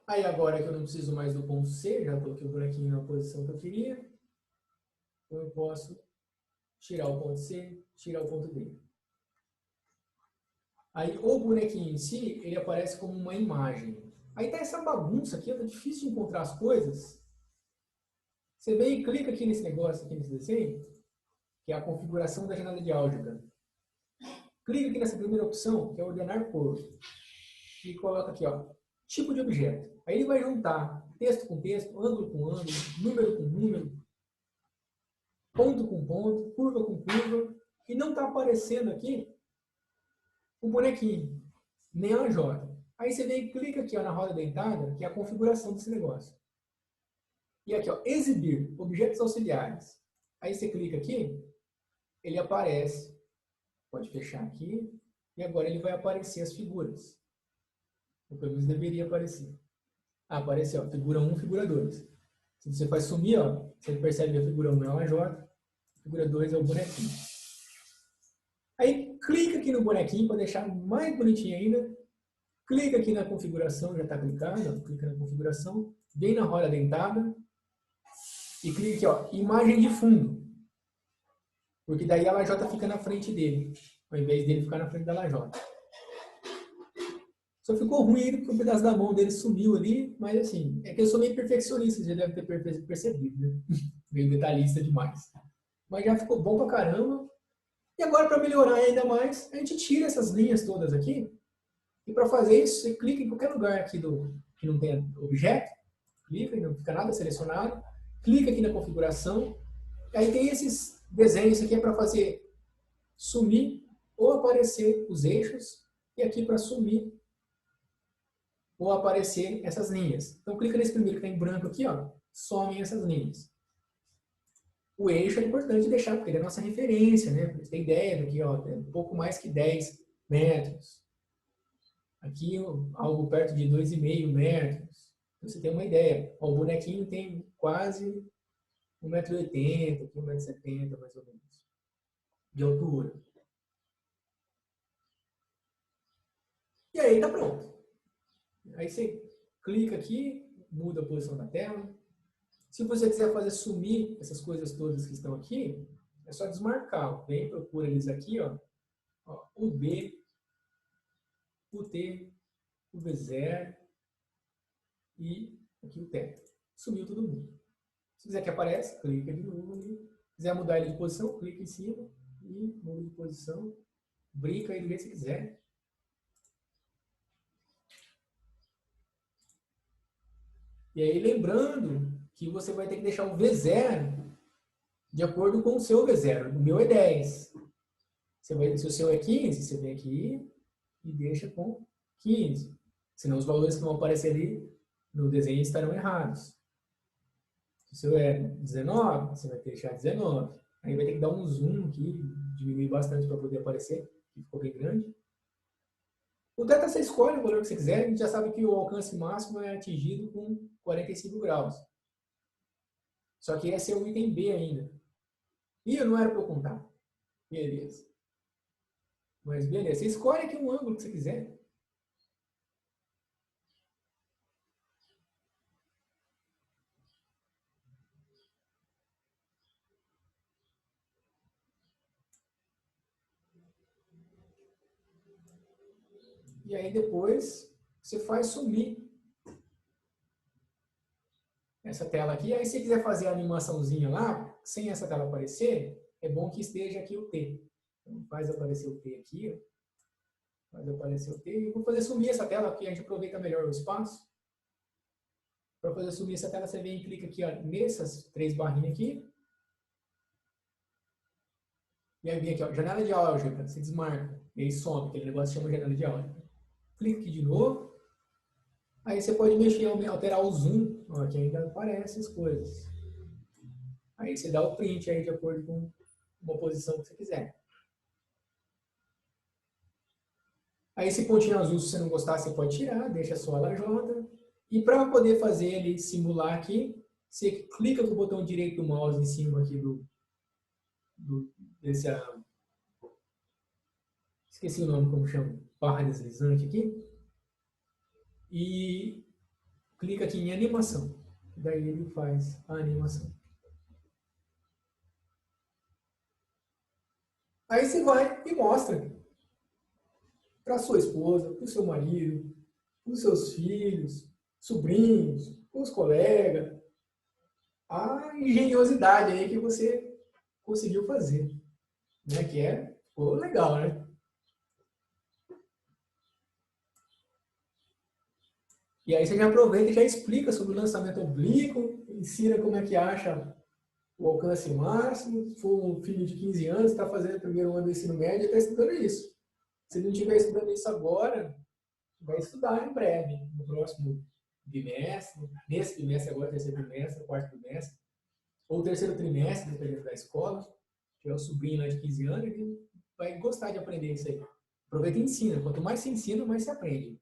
Aí agora que eu não preciso mais do ponto C, já coloquei o bonequinho na posição que eu queria, então eu posso tirar o ponto C, tirar o ponto D. Aí o bonequinho em si, ele aparece como uma imagem. Aí tá essa bagunça aqui, tá difícil de encontrar as coisas. Você vem e clica aqui nesse negócio, aqui nesse desenho, que é a configuração da janela de álgebra. Clica aqui nessa primeira opção, que é ordenar cor. E coloca aqui, ó, tipo de objeto. Aí ele vai juntar texto com texto, ângulo com ângulo, número com número, ponto com ponto, curva com curva. E não está aparecendo aqui o bonequinho, nem a J. Aí você vem e clica aqui ó, na roda dentada, que é a configuração desse negócio. E aqui, ó, exibir objetos auxiliares. Aí você clica aqui, ele aparece. Pode fechar aqui. E agora ele vai aparecer as figuras. Ou pelo menos deveria aparecer. Apareceu, ó, figura 1, figura 2. Se você faz sumir, ó, você percebe que a figura 1 é uma J, a figura 2 é o bonequinho. Aí clica aqui no bonequinho para deixar mais bonitinho ainda. Clica aqui na configuração, já está clicado, ó, clica na configuração, vem na roda dentada e clica aqui, ó, imagem de fundo. Porque daí a lajota fica na frente dele, ao invés dele ficar na frente da lajota. Só ficou ruim porque um pedaço da mão dele sumiu ali, mas assim, é que eu sou meio perfeccionista, você já deve ter percebido, né? Meio detalhista demais. Mas já ficou bom pra caramba. E agora, para melhorar ainda mais, a gente tira essas linhas todas aqui. E para fazer isso, você clica em qualquer lugar aqui que não tenha objeto, clica e não fica nada selecionado, clica aqui na configuração, e aí tem esses desenhos aqui para fazer sumir ou aparecer os eixos, e aqui para sumir ou aparecer essas linhas. Então clica nesse primeiro que está em branco aqui, ó, somem essas linhas. O eixo é importante deixar, porque ele é a nossa referência, né? Você tem ideia daqui, ó, é um pouco mais que 10 metros. Aqui algo perto de 2,5 metros. Você tem uma ideia. Ó, o bonequinho tem quase 1,80 m, 1,70 m mais ou menos, de altura. E aí tá pronto. Aí você clica aqui, muda a posição da tela. Se você quiser fazer sumir essas coisas todas que estão aqui, é só desmarcar. Ó. Vem, procura eles aqui, ó, o B, o T, o V0 e aqui o teto. Sumiu todo mundo. Se quiser que apareça, clica de novo ali. Se quiser mudar ele de posição, clica em cima e muda de posição. Brinca aí do jeito que você quiser. E aí lembrando que você vai ter que deixar o V0 de acordo com o seu V0. O meu é 10. Se o seu é 15, você vem aqui e deixa com 15. Senão os valores que vão aparecer ali no desenho estarão errados. Se o seu é 19, você vai deixar 19. Aí vai ter que dar um zoom aqui, diminuir bastante para poder aparecer, que ficou bem grande. O teto você escolhe o valor que você quiser, a gente já sabe que o alcance máximo é atingido com 45 graus. Só que esse é o item B ainda. E não era para eu contar. Beleza. Mas beleza, você escolhe aqui um ângulo que você quiser. E aí depois você faz sumir essa tela aqui. Aí se você quiser fazer a animaçãozinha lá, sem essa tela aparecer, é bom que esteja aqui o T. Então faz aparecer o T aqui. Ó. Faz aparecer o texto. Eu vou fazer sumir essa tela, porque a gente aproveita melhor o espaço. Para fazer sumir essa tela, você vem e clica aqui, ó, nessas 3 barrinhas aqui. E aí vem aqui, ó, janela de álgebra, você desmarca. E aí some, aquele negócio chama janela de álgebra. Clica aqui de novo. Aí você pode mexer, alterar o zoom, ó, que ainda aparecem as coisas. Aí você dá o print aí de acordo com uma posição que você quiser. Aí esse pontinho azul, se você não gostar, você pode tirar, deixa só a lajota. E para poder fazer ele simular aqui, você clica com o botão direito do mouse em cima aqui desse... esqueci o nome, como chama, barra deslizante aqui. E clica aqui em animação. Daí ele faz a animação. Aí você vai e mostra para sua esposa, para o seu marido, para os seus filhos, sobrinhos, os colegas, a engenhosidade aí que você conseguiu fazer, né? Que ficou legal, né? E aí você já aproveita e já explica sobre o lançamento oblíquo, ensina como é que acha o alcance máximo. Se for um filho de 15 anos, está fazendo o primeiro ano do ensino médio, está estudando isso. Se não estiver estudando isso agora, vai estudar em breve, no próximo bimestre, nesse bimestre agora, terceiro bimestre, quarto bimestre, ou terceiro trimestre, dependendo da escola. Se tiver um sobrinho lá de 15 anos, ele vai gostar de aprender isso aí. Aproveita e ensina. Quanto mais se ensina, mais se aprende.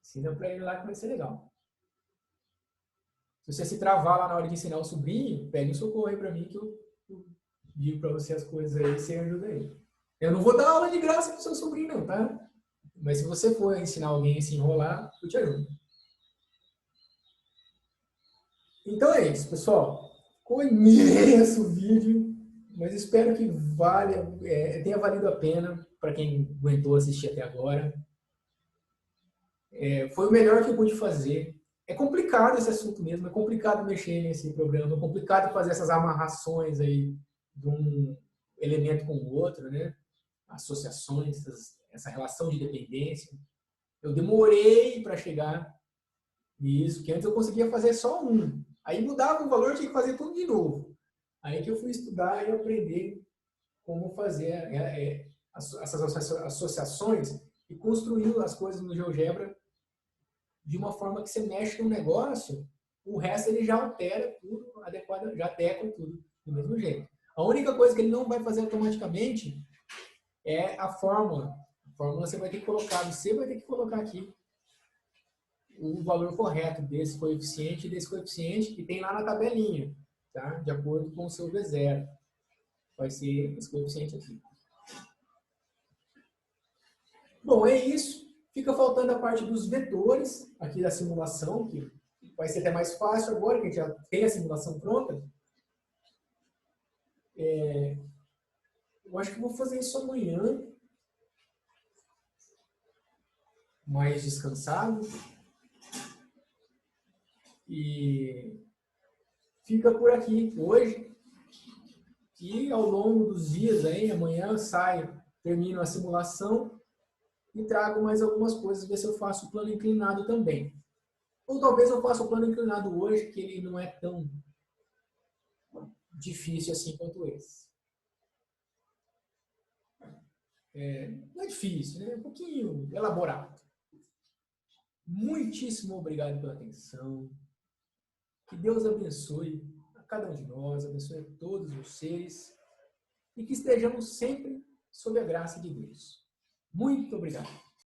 Ensina para ele lá que vai ser legal. Se você se travar lá na hora de ensinar o sobrinho, pede um socorro aí para mim que eu digo para você as coisas aí e você ajuda ele. Eu não vou dar aula de graça pro seu sobrinho não, tá? Mas se você for ensinar alguém a se enrolar, eu te ajudo. Então é isso, pessoal. Ficou imenso o vídeo, mas espero que tenha valido a pena para quem aguentou assistir até agora. Foi o melhor que eu pude fazer. É complicado esse assunto mesmo, é complicado mexer nesse programa, é complicado fazer essas amarrações aí de um elemento com o outro, né? Associações, essa relação de dependência. Eu demorei para chegar nisso, que antes eu conseguia fazer só um. Aí mudava o valor, tinha que fazer tudo de novo. Aí que eu fui estudar e aprender como fazer essas associações e construir as coisas no GeoGebra de uma forma que você mexe no negócio, o resto ele já altera tudo adequado, já adequa tudo do mesmo jeito. A única coisa que ele não vai fazer automaticamente é a fórmula. A fórmula você vai ter que colocar, você vai ter que colocar aqui o valor correto desse coeficiente e desse coeficiente que tem lá na tabelinha, tá? De acordo com o seu V0. Vai ser esse coeficiente aqui. Bom, é isso. Fica faltando a parte dos vetores aqui da simulação, que vai ser até mais fácil agora, que a gente já tem a simulação pronta. Eu acho que vou fazer isso amanhã, mais descansado. E fica por aqui hoje. E ao longo dos dias, aí, amanhã eu saio, termino a simulação e trago mais algumas coisas, ver se eu faço o plano inclinado também. Ou talvez eu faça o plano inclinado hoje, que ele não é tão difícil assim quanto esse. Não é difícil, né? É um pouquinho elaborado. Muitíssimo obrigado pela atenção. Que Deus abençoe a cada um de nós, abençoe a todos os seres e que estejamos sempre sob a graça de Deus. Muito obrigado.